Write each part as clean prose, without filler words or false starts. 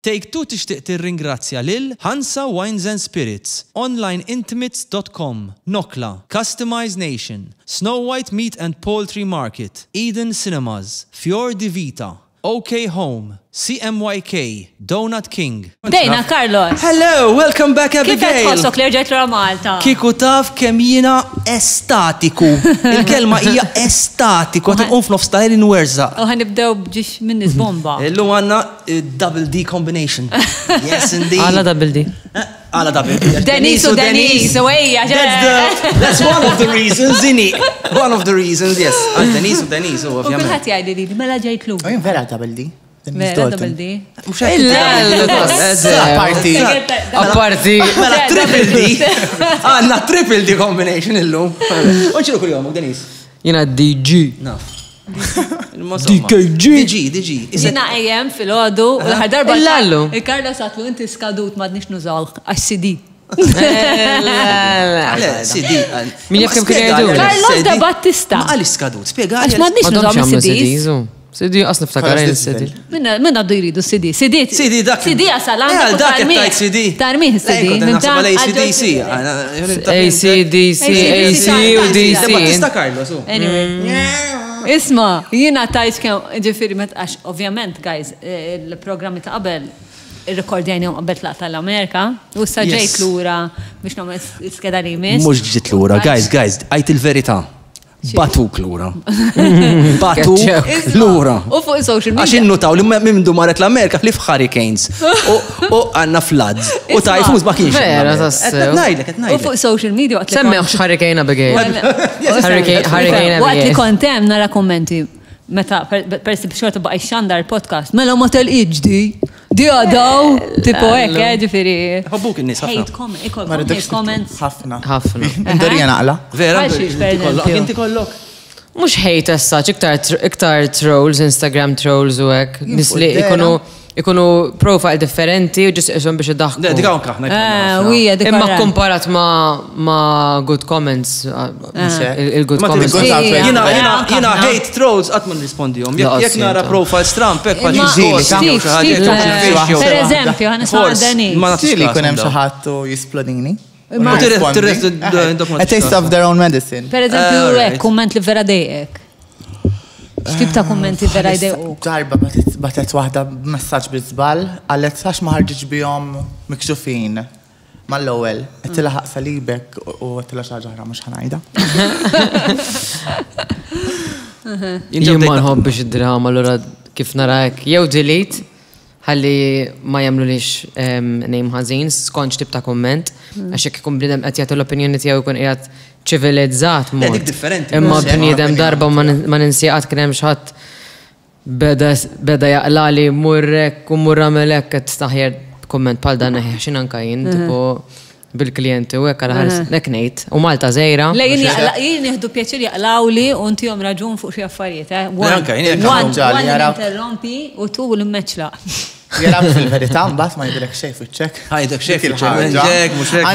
Take Two tixtieq tirringrazzja lil Hansa Wines and Spirits, onlineintimates.com, Nokla, Customize Nation, Snow White Meat and Poultry Market, Eden Cinemas, Fior di Vita, OK Home, CMYK, Donut King. Dejna, Carlos. Hello, welcome back Abigail. Kif tħossok li rġajt lura Malta? Kiku taf kemm jiena estatiku. Il-kelma hija estatiku, għat nqum f'nofs ta' Erin Werza. U ħanibdew bġiex minnis bomba. Illum għandna double D combination. Yes indeed. Għala double D. Għala double D. Denis, ejja. That's one of the reasons, inni. One of the reasons, yes. Denis, U ovvjament. kulħadd jgħidli li mela ġejt lura. Jien vera double D. Vera double D. Apparti. Mela triple D. Għanna triple D combination illum. Unċilu kull jomuk, Denis? Jina DG. Naf. DKG. DG. Jina AM fil-ħodu, u l-ħar darba. Illallu. Il-Karla satlu inti skadut madnix nużaw, għax CD. CD. Min jaf kem kien jgħidu? Carlos da Battista. Ma għalli skadut, spiega għalli. Għax madnix nużaw CDs. CD għasna ftakarajn il-CD. Minna għaddu jridu CD. CD dak. CD għasal għandek dak jattajt CD. Tarmiħ CD. ACDC. ACDC, AC u DC. Battista Carlos. Isma, jina tajt kem ġifiri għax ovvjament, guys, il-programmi ta' qabel il-rekordjajni qabel tlaq tal-Amerika u s-saġġejt l-ura biex nomma skeda li jmiss. Mux ġit l-ura, guys, għajt il-verita. Batuk l-ura. Batuk l-ura. U fuq social media. Għax innutaw li mindu marret l-Amerika li f-hurricanes. U għanna floods. U tajfus ma kienx. Vera, tassew. U fuq social media. Semmeħx hurricane Abigail. Hurricane Abigail. Waqt li kontem nara kommenti. Meta, per xorta baqaj xandar podcast, mela ma tal-iġ di għadaw, tipo ek, ġifiri. Hobbuk il-nis, Hate comments. ħafna. ħafna. Indarija naqla. Vera, Inti kollok. Mux hate essaċ, iktar trolls, Instagram trolls u ek. Nis li ikunu profile differenti u ġis isom biex id-daħku. Dika unkahna. Imma komparat ma good comments, il-good comments. Jina hate trolls għatman rispondijom. Jek nara profile Trump, ek Per eżempju, għan isma għaddani. Stili kunem xaħattu jisplodini. A taste of their own medicine. Per eżempju, komment li vera dejek. X'tib ta' kummenti vera jdejqu? Ġarba batet waħda messaġġ biżbal, għallet sax ma ħarġitx bihom mikxufin mal-ewwel. Qed tilħaq salibek u qed xi ħaġa oħra mhux ħanajda. Jien ma nħobbix id-drama allura kif narajk jew delete ħalli ma jagħmlulix name ħażin skont x'tib ta' kumment għax jekk ikun bniedem qed jagħtu l-opinjoni tiegħu jkun qiegħed ċivilizzat mod. Imma bniedem darba ma ninsieqat kien hemm xi ħadd beda jaqlali murrek u murra melek qed taħjer kumment bħal dan x'in anke jien tipo bil-klijenti u hekk għal ħares nek ngħid u Malta żejra. Jien nieħdu pjaċir jaqlawli u ntihom raġun fuq xi affarijiet, One interrompi u tu l-immeċlaq. Jaraw fil-verità mbagħad ma jidilek xejn fiċ-ċek. Ħajdek xejn fiċ-ċek, mhux hekk.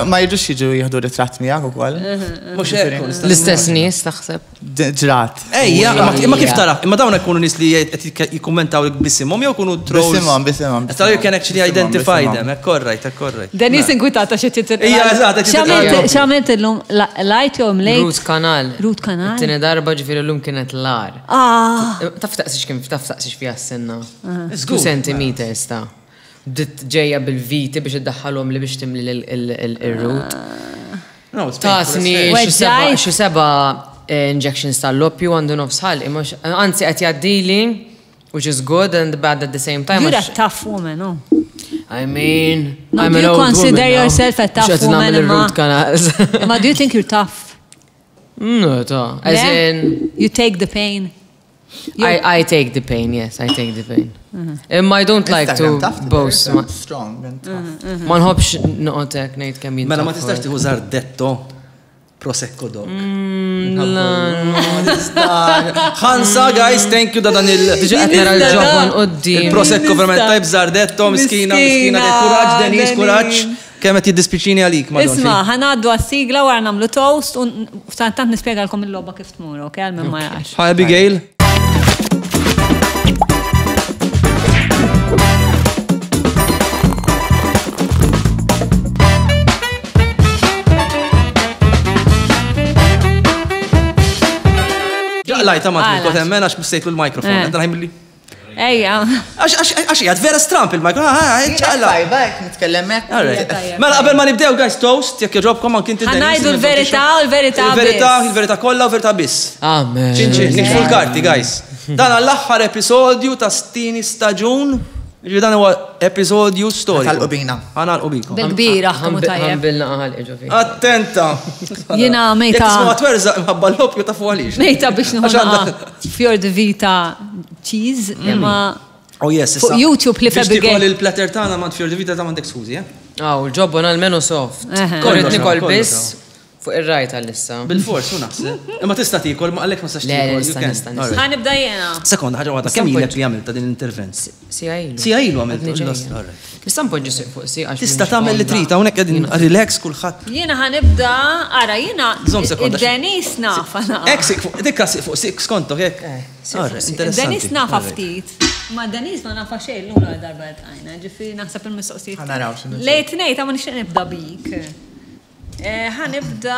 Ma jiġux jiġu jieħdu ritratt miegħek ukoll. Mhux hekk. L-istess nies taħseb. Ġrat. Ejja, imma kif tara? Imma dawn ikunu nies li qed jikkummentaw bisimhom jew ikunu trolls. Bisimhom. Tara you can actually identify them, hekk korrajt. Denis inkwitata xi titir. Ija, eżatt, x'għamilt illum lajt jew mlejt? Root kanal. Tieni darba ġifieri llum kienet l-ar. Taf taqsix kien taf taqsix fiha s-senna. 2 centimeters ta' bdiet ġejja bil-viti biex iddaħħalhom li biex timli il-root. Tasni xi seba' injections tal-loppju għandu nofsħal, anzi qed jgħaddili, which is good and bad at the same time. You're a tough woman, no? I mean, I'm an old woman. Do you consider yourself a tough woman? Ma do you think you're tough? No, as in... You take the pain? I take the pain, yes, I take the pain. I don't like to boast. Strong and tough. Ma nħobbx noqotek ngħid kemm jien. Mela ma tistax tieħu Zardetto Prosecco dog. Hansa, guys, thank you da dan il-Prosecco verament tajb Zardetto, miskina, kuraġġ, Denis, kuraġġ. Kemm qed jiddispiċini għalik ma' Isma' ħanaddu għas-sigla wara nagħmlu toast u tant nispjegalkom il-logħba kif tmur, okej, għal ma jgħax. Hi Abigail. lajta ma t-nikot emmen għax bistejtu l-mikrofon. Għandra ħajmilli. Ejja. Għax jgħad vera stramp il-mikrofon. ċalla. Tajba, nitkellem Mela qabel ma nibdew guys toast, jekk joġobkom anke inti Ħanajdu l-verità u l-verità biss. Il-verità kollha u verità biss. Amen. Ċinċin, nikfu l-karti guys. Dan għall-aħħar episodju ta' stini staġun. Dan huwa episodju storju. Tal-qubina. Bil-qubina. Bil-kbira, ħamu tajjeb. Għambilna għal iġofi. Attenta. Jina mejta. Jek tisma twerza mħabba l-lopju ta' fuqalix. Mejta biex nħuna Fjord de Vita cheese, imma Oh yes, fuq YouTube li Biex tikol febbi. il-platter tagħna ma' Fjord de Vita ta' m'għandek skużi, Il-ġobbon għal-menu soft. Eħe. Korrit nikol Kollox, biss fuq ir-rajt għal-issa. Bil-fors, u naħseb. Imma tista' tikol, ma għalek ma sax Le, tikol. nista' you can. nista' All right. Ħanibda jena. Sekonda, ħaġa waħda, kemm ilek li għamilt ta' din l-intervent? Sija ilu. Sija ilu għamilt. Għadni All ġejja. right. Nista' npoġġi fuq si għax. Tista' tagħmel li trid, hawnhekk qegħdin relax kulħadd. Jena ħanibda, ara jena, Żomm sekonda. id-Denis nafa Eksik fuq, dikka fuq sik skontok hekk. Interessanti. Denis nafa ftit. Ma Denis ma nafa xejn l-ula darba għajna, ġifieri naħseb il-mistoqsijiet. Ħanaraw x'inhu. Lejt ngħid ma nixtieq nibda bik. Ħanibda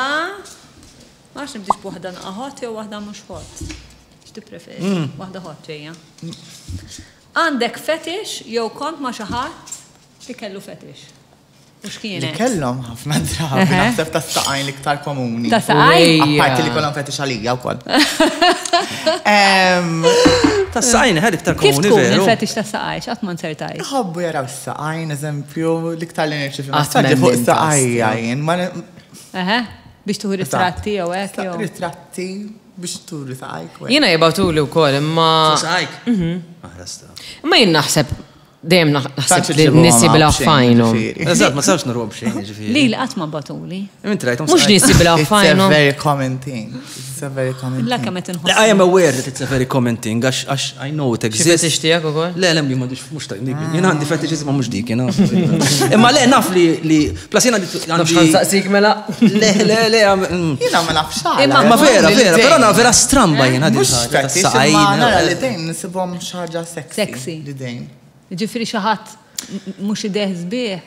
ma nafx nibdix b'waħda hot jew waħda mhux hot. X'tippreferi? Waħda hot ġejja. Għandek fetish jew kont ma' xi ħadd li kellu fetish. U Li x'kienet? kellhom ħafna drabi, naħseb ta' saqajn l-iktar komuni. Ta' saqajn? Apparti li kollhom fetish għalija wkoll. Ta' sajni ħed iktar Kif komuni tkun veru. il-fetish ta' saqajx? Qatt ma nsertaj. Ħobbu jaraw s-saqajn, eżempju, l-iktar li nirċifi. Aħsem Massagġi fuq minn s-saqajja jien, ma Eħe, biex tuħu ritratti jew hekk jew. ritratti biex turi saqajk. Jiena jibatuli wkoll imma. Sajk. Aħrasta. Imma jien naħseb dejjem naħseb Tantx li iġibuhom nissi bila b'xejn, fajnhom. ġifieri. Eżatt, ma sawx narob xejn ġifieri. Li qatt ma batuli. Inti rajthom Mhux nissi bila It's a fajnhom. very common thing. It's a very common La thing. kemm qed inħoss. I am aware that it's a very common thing, għax I know it Xi fetish exists. tiegħek ukoll? Le, li mux ta' jien għandi fetishism mux dik, jena. Imma le, naf li, plasina Nafx ħansaqsik mela. Le, Jina ma nafx ma vera, però na vera stramba jien għadi. Mux fetish, imma nara li dejn nisibhom xaġa Sexy. sexy. Li dejn. Ġifieri xi ħadd mhux ideħ sbieħ.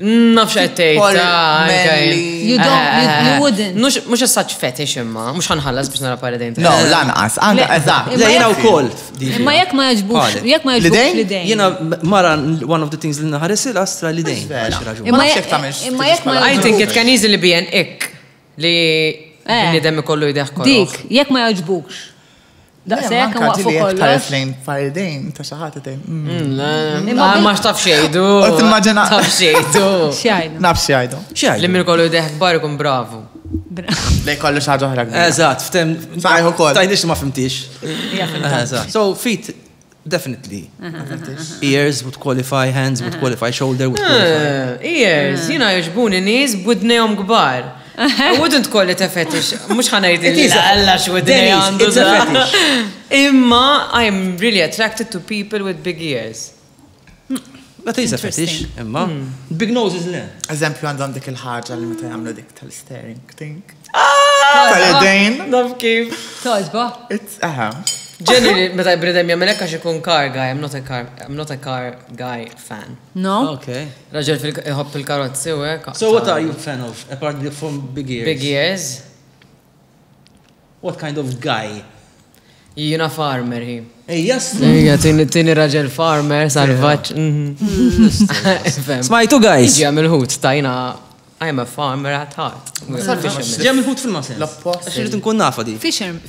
Nafx qed tgħid. You don't, you wouldn't. Mhux as-such fetish imma, mhux ħanħallas biex nara paradejn. No, lanqas, għandha eżatt. Le, jena u koll. Imma jekk ma jaġbux, jekk ma jaġbux L-idejn? l-idejn. Jena mara, one of the things li naħares il-astra li dejn. Imma Imma jekk ma I jaġbux. think it can easily be an ick li bniedem ikollu jdeħ kollox. Dik, jekk ma jaġbux. Daqsa jekk waqfu kollox. Tħares lejn faridejn ta' xaħat dejn. Ma xtaf xejdu. U timmaġina- Taf xejdu. Xjajna. Nafx jgħidu. Li min kollu jdeħ kbar ikun bravu. Lej kollu xaġa oħra kbira. Eżat, ftem. Saħħu kol. Tajdix ma fimtix. So, feet, definitely. Ears would qualify, hands would qualify, shoulder would qualify. Ears, jina joġbuni nis budnejom kbar. I wouldn't call it a fetish. Mux ħanajd It is a- l-alla xwidnej Dennis, għandu. it's a fetish. Imma, I'm really attracted to people with big ears. That is a fetish, imma. Big noses le. Eżempju għandhom dik il-ħaġa li meta jagħmlu dik tal-staring think. Tal-idejn. Naf kif. Toġba. It's Generally, meta jibridem jammelek għax ikun car guy, I'm not a car guy fan. No? Okay. Raġel fil-ħobb il-karozzi u hekk. So what are you a fan of, apart from big ears? Big ears. What kind of guy? Jina farmer hi. Hey, yes. Ija, tini raġel farmer, salvaċ. Smajtu, guys. Iġi għamil ħut, tajna, I'm a farmer at heart. Ġem il-ħut fil-masens. L-oppost. Għax irrid nkun nafa di. Fisherman.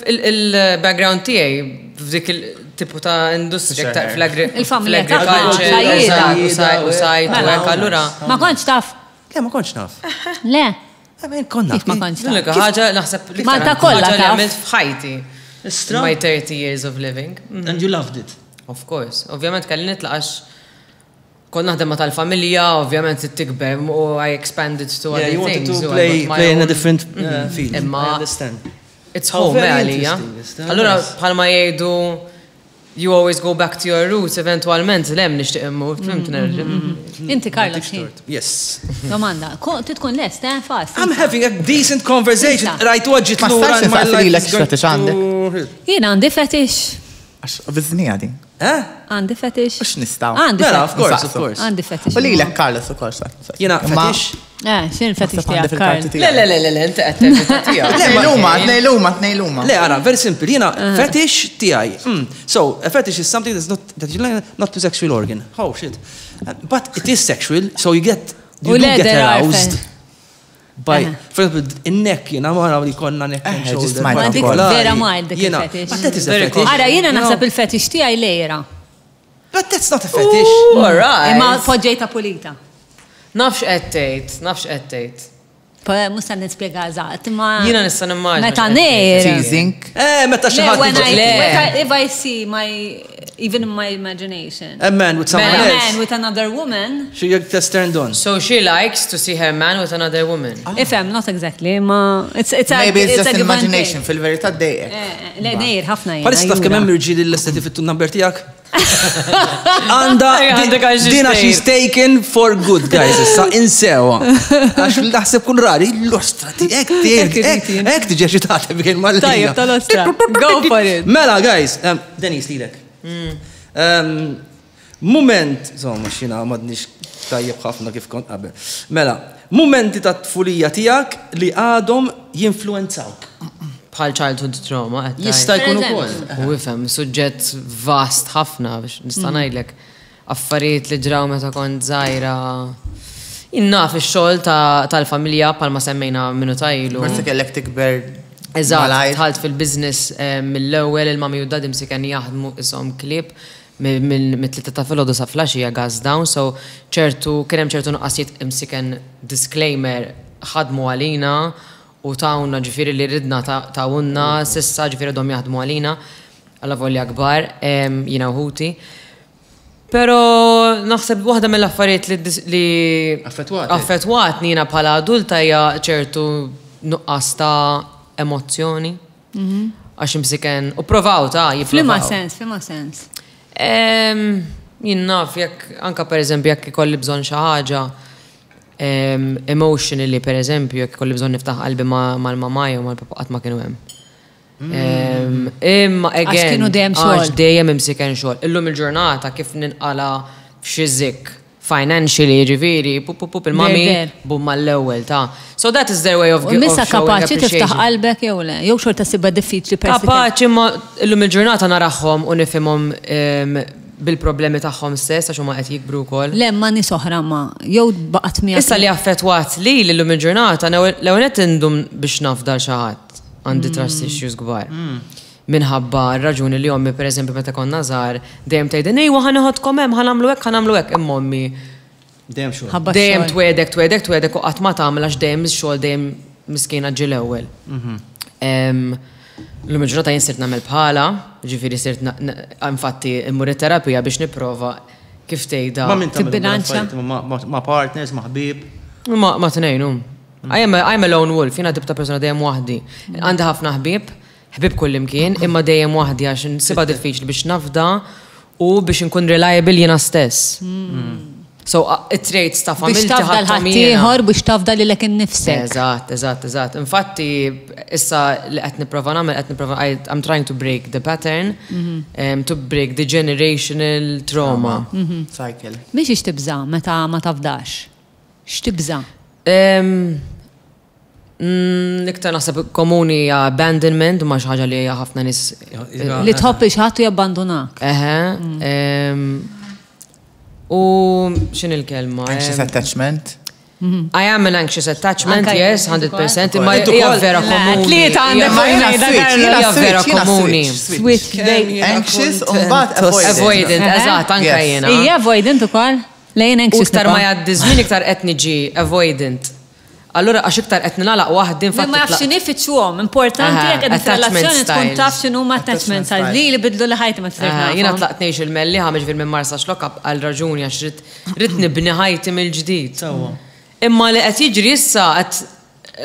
Fil-background tijaj, f'dik il-tipu ta' industrija, Il-familja ta' fl-agriculture, u sajt, u għek, allura. Ma konċ taf. Le, ma konċ naf. Le. Konna. Kif ma konċ taf. L-unika ħagġa, naħseb li Ma ta' kollha ħaġa li taf. għamilt f'ħajti. Istra. My 30 years of living. And you loved it. Of course. Ovvjament kalli nitlaqax kon naħdem ma tal-familja, ovvjament tikber u I expanded to Yeah, other you wanted things. to so I play got my in a own- different field. I Imma- understand. It's Oh, home, very għalija. interesting, Esther, Allura, nice. bħalma jgħidu, you always go back to your roots, eventualment, lem nishtiq immur, fimt nerġa. Inti Karla xħin. Yes. Domanda. Titkun lest, fast. I'm having a decent conversation. Issa. Right, waġġit Ma l-ura. stax nisaqsi lilek x'fetish għandek. Jien għandi fetish. Għax biznija din. Eh? Għandi fetish. Mux nistaw. Għandi Mela, of fetish. course, of course. Għandi fetish. U li l-ek Carlos u kol Jena fetish, Xin fetish Għandi tiegħek, fil-karti Karl. tiegħek. Le, inti qed Le, ara, very simple. Jina, fetish tiegħi. So, a fetish is something that you like, not a sexual organ. Oh, shit. But it is sexual, so you do get aroused. By, for example, in-neck, jina, ma li konna neck and shoulder. Ma dik vera mild dik il-fetish. But that is a fetish. Ara, jiena naħseb il-fetish tiegħi lejra. But that's not a fetish. All right. Imma poġġejta pulita. Nafx qed tgħid. Musta nispjega eżatt, ma. Jiena nista' nimmaġna. Meta nejr. Teasing. Meta xi ħadd If I see even in my imagination. A man with someone else. A man with another woman. She gets turned on. So she likes to see her man with another woman. Ifhem, not exactly, ma it's Maybe it's just a imagination, fil-verità dejjek. Le nejr ħafna Palissa taf kemm hemm irġieli l-esteti fit-number tiegħek? Dina she's taken for good, guys. Issa insewa. Għax naħseb kull rari, l-ostra ek tiġi ċitata bik il-mallija. Tajjeb tal-ostra. Go for it. Mela, guys, Denis, lilek. Moment, insomma, xina madnix tajjeb ħafna kif kont qabel. Mela, momenti ta' tfulija tiegħek li għadhom jinfluenzawk. Bħal childhood trauma. Jista' jkun ukoll. U ifhem, suġġett vast ħafna biex nista' ngħidlek affarijiet li ġraw meta kont żgħira. Innaf ix-xogħol tal-familja bħalma semmejna minnu tajlu. Forsi kellek tikber. Eżatt, tħalt fil-business mill-ewwel il-mami u d-dadi msiken jaħdmu ishom klib mit-tlieta ta' filgħodu sa flaxija gas down, so kien hemm ċertu nuqqasijiet imsiken disclaimer ħadmu għalina u tawna ġifieri li ridna tawunna sissa ġifieri dom jaħdmu għalina għalla volja kbar jiena Huti. Però naħseb waħda mill-affarijiet li affettwatni jiena bħala adulta hija ċertu nuqqas ta' emozzjoni. Għax imsiken u provaw ta' Flima sens. Jien naf jekk anka pereżempju jekk ikolli bżonn xi ħaġa emotionally pereżempju jekk ikolli bżonn niftaħ qalbi mal-mamaj u mal-papa qatt ma kienu hemm. Imma again għax dejjem imsiken xogħol. Illum il-ġurnata kif ninqala f'xi żikk financially ġifieri il-mami bum mal-ewwel ta'. So that is their way of giving Missa kapaċi tiftaħ qalbek jew le, jew xorta sibha diffiċli persika. Kapaċi ma illum il-ġurnata narahom u nifhimhom bil-problemi tagħhom stess għax huma qed jikbru wkoll. Le ma nies oħra ma jew baqgħet miegħek. Issa li affettwat li llum il-ġurnata l-ewwel qed indum biex nafdal xi ħadd għandi trust issues kbar. Minħabba r-raġuni li ommi pereżempju meta konna żgħar dejjem tgħidin ejwa ħanieħodkom hemm ħanamlu hekk imma ommi dejjem xogħol. Dejjem twedek u qatt ma tagħmel għax dejjem ix-xogħol dejjem miskina ġie l-ewwel. L-lum il-ġurnata jien sirt nagħmel bħala, ġifieri sirt infatti immur it-terapija biex nipprova kif tgħidha. Ma min tibbilanċja ma' partners, ma' ħbieb. Ma tnejnu. I'm a lone wolf, jiena tibta persuna dejjem waħdi. Għandi ħafna ħbieb kullimkien, imma dejjem waħdi għax insibha diffiċli biex nafda u biex nkun reliable jiena stess. So it-traits ta' familti biex tafda l-ħaddieħor biex tafda lilek innifsek. Eżatt. Infatti issa li qed nipprova nagħmel I'm trying to break the pattern, to break the generational trauma. Cycle. Biex ixtibża meta ma tafdax? X'tibża? Niktar naħseb komuni abandonment ma xi ħaġa li ħafna nies li tħobb xi ħadd jabbandonak. U x'in il-kelma? Anxious attachment. I am an anxious attachment, yes, 100%. Imma hija vera komuni. Tlieta għandek hija vera komuni. Anxious u mbagħad avoidant, eżatt, anke jiena. Hija avoidant ukoll? Lejn anxious. Iktar ma jgħaddi żmien iktar qed niġi avoidant. Allura għax iktar qed nagħlaq waħdin fatt. Ma nafx nifittxuhom, importanti jekk qed relazzjoni tkun taf x'inhu ma attachment styles li bidlu li ħajti ma tistax. Jiena tlaqt ngħix il-melli ħameġ fil minn Marsa xlokab għal raġuni għax rid nibni ħajti mill-ġdid. Imma li qed jiġri issa qed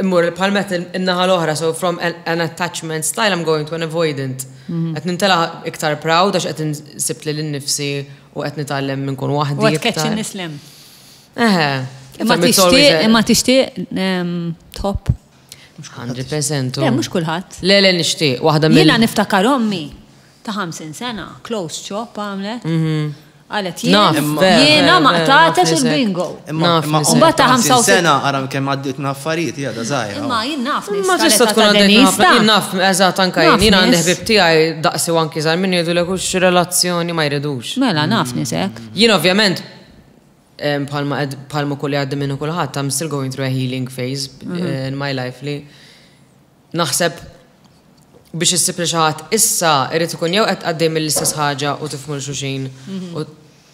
immur bħal met in-naħa l-oħra, so from an attachment style I'm going to an avoidant. Qed nintela iktar proud għax qed insibt li l-nifsi u qed nitgħallem minn kun waħdi. U qed catch nislim. Imma tixtieq top. 100%. Le mhux kulħadd. Le nixtieq waħda mill. Jiena niftakar ommi ta' 50 sena, close shop għamlet. Għalet jiena ma qtatex il-bingo. Mbagħad ta' 5 sena ara kemm għaddit affarijiet jada żgħira. Imma jien naf Ma tista' tkun għaddejt jien naf eżatt anke jien għandi ħbib tiegħi daqsi anki żgħar min jgħidu lek hux relazzjoni ma jridux. Mela naf nisek. Jien ovvjament bħalma kulli għaddi minnu kulħadd I'm still going through a healing phase in my life li naħseb biex issib li xi ħadd issa irid ikun jew qed għaddej mill-istess ħaġa u tifhmu xulxin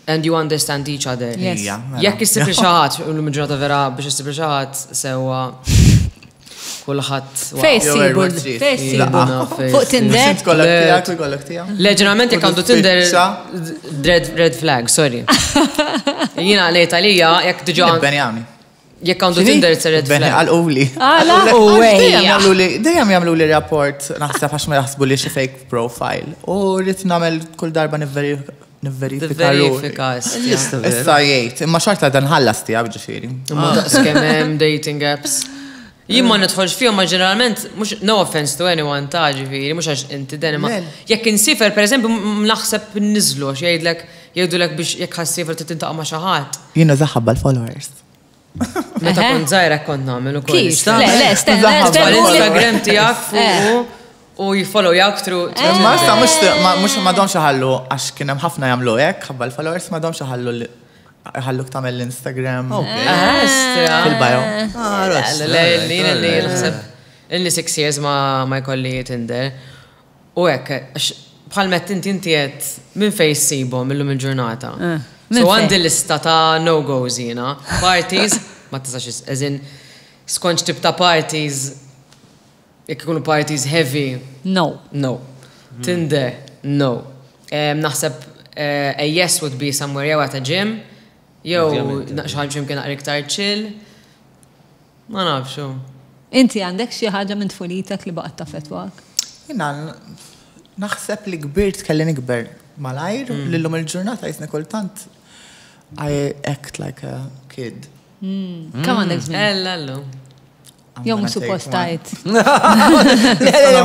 and you understand each other. Jekk issib li xi ħadd u l-ġurnata vera biex issib li xi ħadd sewwa kulħadd. Facebook. Fuq Tinder. Le ġeneralment jekk għandu Tinder red flag, sorry. Jiena lejt għalija jekk diġà jekk għandu Tinder red flag. Għal-uli. Dejjem jagħmlu li rapport naħseb għax ma jaħsbu li xi fake profile. U rrid nagħmel kull darba nivverifika. Issa jgħid, imma xorta dan ħallas tiegħek ġifieri. Imma daqskemm hemm dating apps. Jien ma nidħolx fihom ma ġeneralment mhux no offense to anyone ta' ġifieri mhux għax inti den imma jekk insifer pereżempju naħseb niżlu għax jgħidulek biex jekk ħassifer titintaqa' ma' xi ħadd. Jiena zaħħab l-followers. Meta kont żgħira kont nagħmel ukoll. Instagram tiegħek fuq u jiffollow jak through. Ma sta mhux m'għadhomx ħallu għax kien hemm ħafna jagħmlu hekk ħabba l-followers m'għadhomx ħalluk tagħmel l-Instagram. Fil-bio. Illi 6 years ma jkolli Tinder. U hekk bħal mett inti qed minn fejn ssibhom illum il-ġurnata. So għandi lista ta' no-goes jiena. Parties, ma tistax eżin skont tip ta' parties jekk ikunu parties heavy. No. Tinder, no. Naħseb a yes would be somewhere jew at a gym. Jew xaħġu jimkien naqra iktar chill. Ma nafxu. Inti għandek xi ħaġa minn tfulitek li baqgħet taffettwak? Jiena naħseb li kbirt kelli nikber malajr lillum il-ġurnata jisni kultant I act like a kid. Kemm għandek żmien? Ellu. Jew mhux suppost tajt. Le,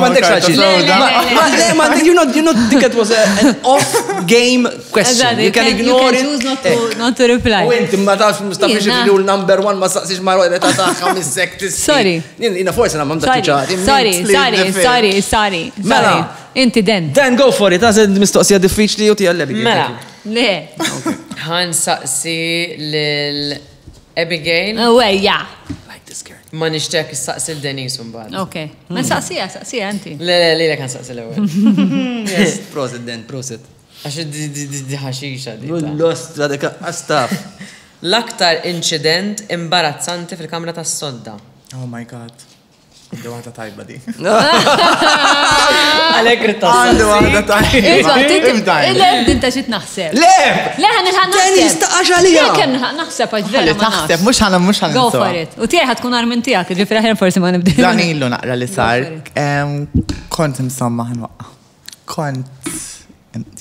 m'għandekx għaxi. You not think it was an off-game question. You can ignore it. Not to reply. U inti ma tafx mustafix il-rule number 1 ma saqsix marru ta' taħħa mis-sek tisfi. Sorry. Jina forse na mamda tiċati. Sorry. Mela. Inti den. Dan go for it. Għazed mistoqsija diffiċli u tijalleb. Mela. Le. Ħan saqsi l-Abigail. Wejja. Ma nixtek s-saqsi l-Denis un-bad. Ok. Ma saqsija inti. Le, kan saqsi l-ewel. Yes, prosit den, prosit. Għax di ħaxixa di. Lost, għadek, għastaf. L-aktar incident imbarazzanti fil-kamra tas sodda. Oh my God. Għandu waħda tajba di. Għalek rita. Għandu waħda tajba. Dinta xit naħseb. Le! Le ħan naħseb. Dan jistaqax għalija. Kem naħseb għax vera ma naħseb, mux ħana. Go for it. U tiegħi ħatkun armin tiegħek, ġifieri ħin forsi ma nibdil. Dan illu naqra li sar. Kont insomma ħanwaqqa. Kont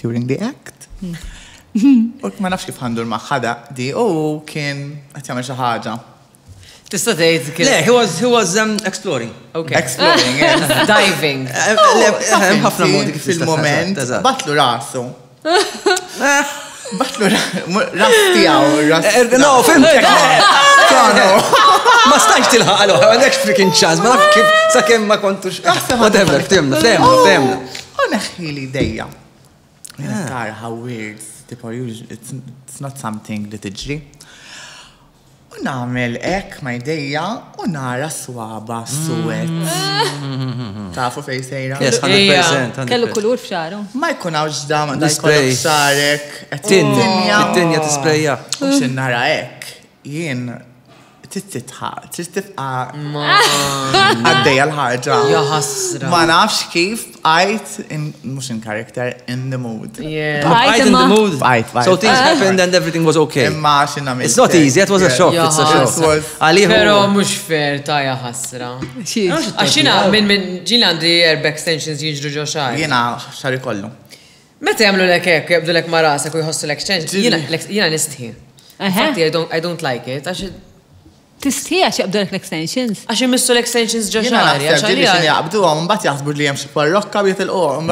during the act. U ma nafx kif ħandur maħħada di u kien qed jagħmel xi ħaġa. Tista' tgħid kien. Le, he was exploring. Okay. Exploring, yes. Diving. Ħafna modi kif fil-moment batlu rasu. Batlu rasti għaw. No, fimtek. Ma stajx tilħaq għalu, għandekx freaking chance, ma naf kif sakemm ma kontux. Whatever, ftemna. U neħħi li dejja. Tar, how weird. It's not something li tiġri. U namel ek ma jdejja u nara swaba suwet. Tafu fej sejra? Yes, 100%. Kellu kulur f'xaru. Ma jkun għawx dama da jkollok xarek. Tinja tisprejja. U xin nara ek, jien titħaq, tittifqa għaddejja l-ħarġa. Ja ħasra. Ma nafx kif għajt, mux in character, in the mood. Għajt in the mood. So things happened and everything was okay. Imma xinna It's not easy, it was a shock. It's a shock. Pero mux fair, tajja ħasra. Għaxina, minn ġin għandi herb extensions jiġru ġo xar. Jena xari kollu. Meta jamlu l-ek, jabdu l-ek marasek u jħossu l-exchange, jena nistħi. Infatti, I don't like it. Tistħija xaqbdu l-extensions? Għax jimmissu l-extensions ġaxari. Għaxħalija jaqbdu għom, mbat jaħsbu li jemxie parrokka biet il-qom.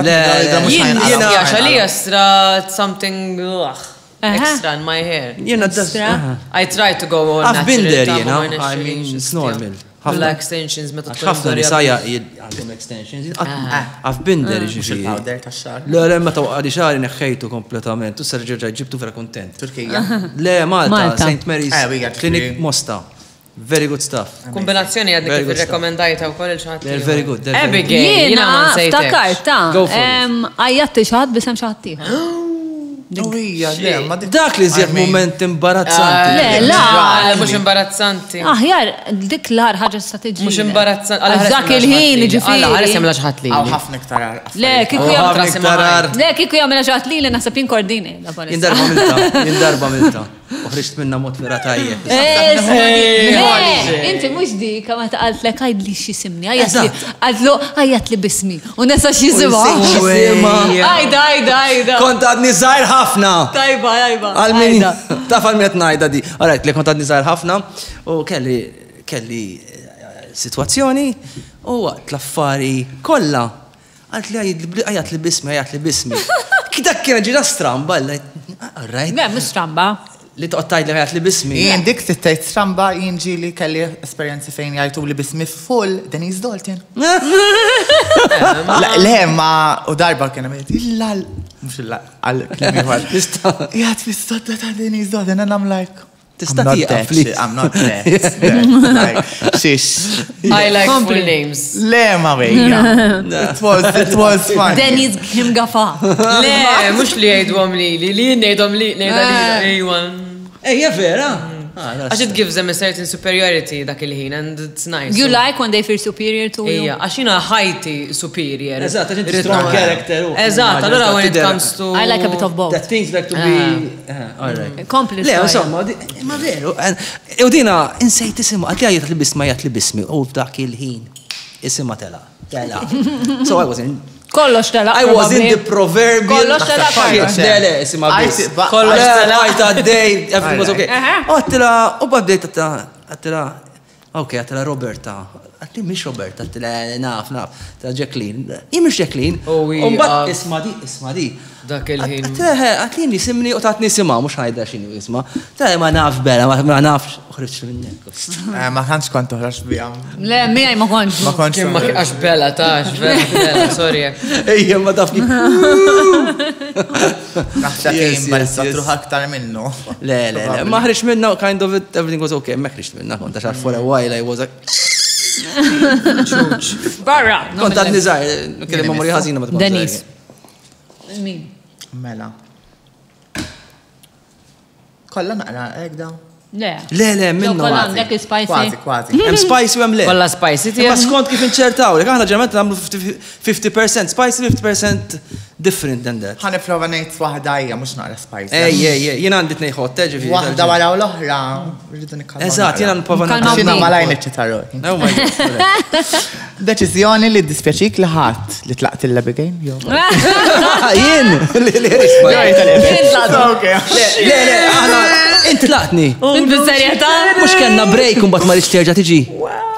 Jena xalija stra something. extra in my hair. Extra. I try to go all I've been there, natural, I mean, it's normal. Ħafna extensions meta ħafna nisajja għandhom extensions. I've been there, ġifiri. Il-powder ta' xar. Le, meta għadi xari neħħejtu kompletament. Tu s-sarġa ġibtu vera kontent. Turkija. Le, Malta, St. Mary's we got Clinic Mosta. Very good stuff. Kombinazzjoni għaddi kif il-rekomendajta u koll il-ċat. They're very good. Abigail, Jiena ftakarta. Go for it. Għajjatti xaħat bisem xaħatiħa. Dak li zjed moment imbarazzanti. Le, la. Mux imbarazzanti. Aħjar, dik l-ħar ħagġa s-satiġi. Mux imbarazzanti. Dak il-ħin, ġifiri. Għares jamla ċaħat li. Għaw ħafna iktar. Le, kiku jamla ċaħat li nasab jinkordini. Jindarba milta. Uħriġt minna mot vera tajjeb. Inti mux dik, ma ta' għaltlek għajd li xisimni, għajat li bismi, u nesa xisima. Għajda. Kont għadni zaħir ħafna. Tajba. Għalmin, taf għalmin najda di. Għarajt li kont għadni zaħir ħafna u kelli situazzjoni u għat l-affari kolla. Għalt li għajat li bismi. Kidak kena ġira stramba. Ne, mux stramba. Li toqtajt li għajat li bismi. Jien dik tittajt stramba jien ġili kelli esperienzi fejn jgħajtu li bismi full Denise Dalton. Le, ma u darba kena għamil, illa mux illa għal-klimi għal. Jgħat fis-sotta ta' Denise Dalton, and I'm like, Tista' tieqa, please. I'm not that. Shish. I like full names. Le, ma wejja. It was fun. Denise Kim Gafa. Le, mux li jgħidwom li jgħidwom li jgħidwom. Ejja vera. Għax it gives them a certain superiority dak il-ħin and it's nice. You like when they feel superior to you? Ejja, għax jina ħajti superior. Eżatt, għax strong character. Eżatt, allora when it comes to... I like a bit of both. That things like to be... All right. Accomplish. Le, insomma, ma veru. U dina, insejt isimu, għatli għajat li bisma, għajat li bismi, u f'dak il-ħin, isima tela. So I was in... Kollox tela. I was in the proverbial... Kollox tela. Dele, isima bis. Kollox tela. Għajta day, everything was okay. Għattila, u bħabdejt għattila, ok, għattila Roberta. Għattila mish Roberta, għattila naf, għattila Jacqueline. Jimish Jacqueline. Un bat isma di. Dak il-ħin. Għatlini simni u tatni sima, mux ħajda xinu isma. Tala ma naf bella, ma nafx uħriċ minnek. Ma kanx kont uħraċ bijam. Le, miħaj ma konċ. Ma konċ. Ma għax bella, taħx, bella, sorry. Ejja, ma taf kif. Naħta kien barissa truħ aktar minnu. Le, ma ħriċ minna, kind of it, everything was okay, ma ħriċ minna, kont għaxar for a while, I was like... Barra. Kont għad nizaj, kelli memori ħazina ma tkun. Denise. Min? Mela. Kolla naqra, ekda. Le. Le, minnu. Kolla għandek spicy. Kważi. Hemm spicy u hemm le. Kolla spicy Ma skont kif inċertaw, li aħna ġerment nagħmlu 50% spicy, 50% different than that. Ħani prova ngħid waħda hija mhux naqra spicy. Jien għandi tnej ħotte ġifieri. Waħda wara u l-oħra, rridu nikkalmaw. Eżatt, jiena nipprova X'inha malajn iċċitarru. Oh my God. Deċiżjoni li dispjaċik li ħadd li tlaqt il-Abigail jew. Jien. Le, aħna intlaqtni. Bil-serjetà? Mhux kellna break u mbagħad ma rridx terġa' tiġi.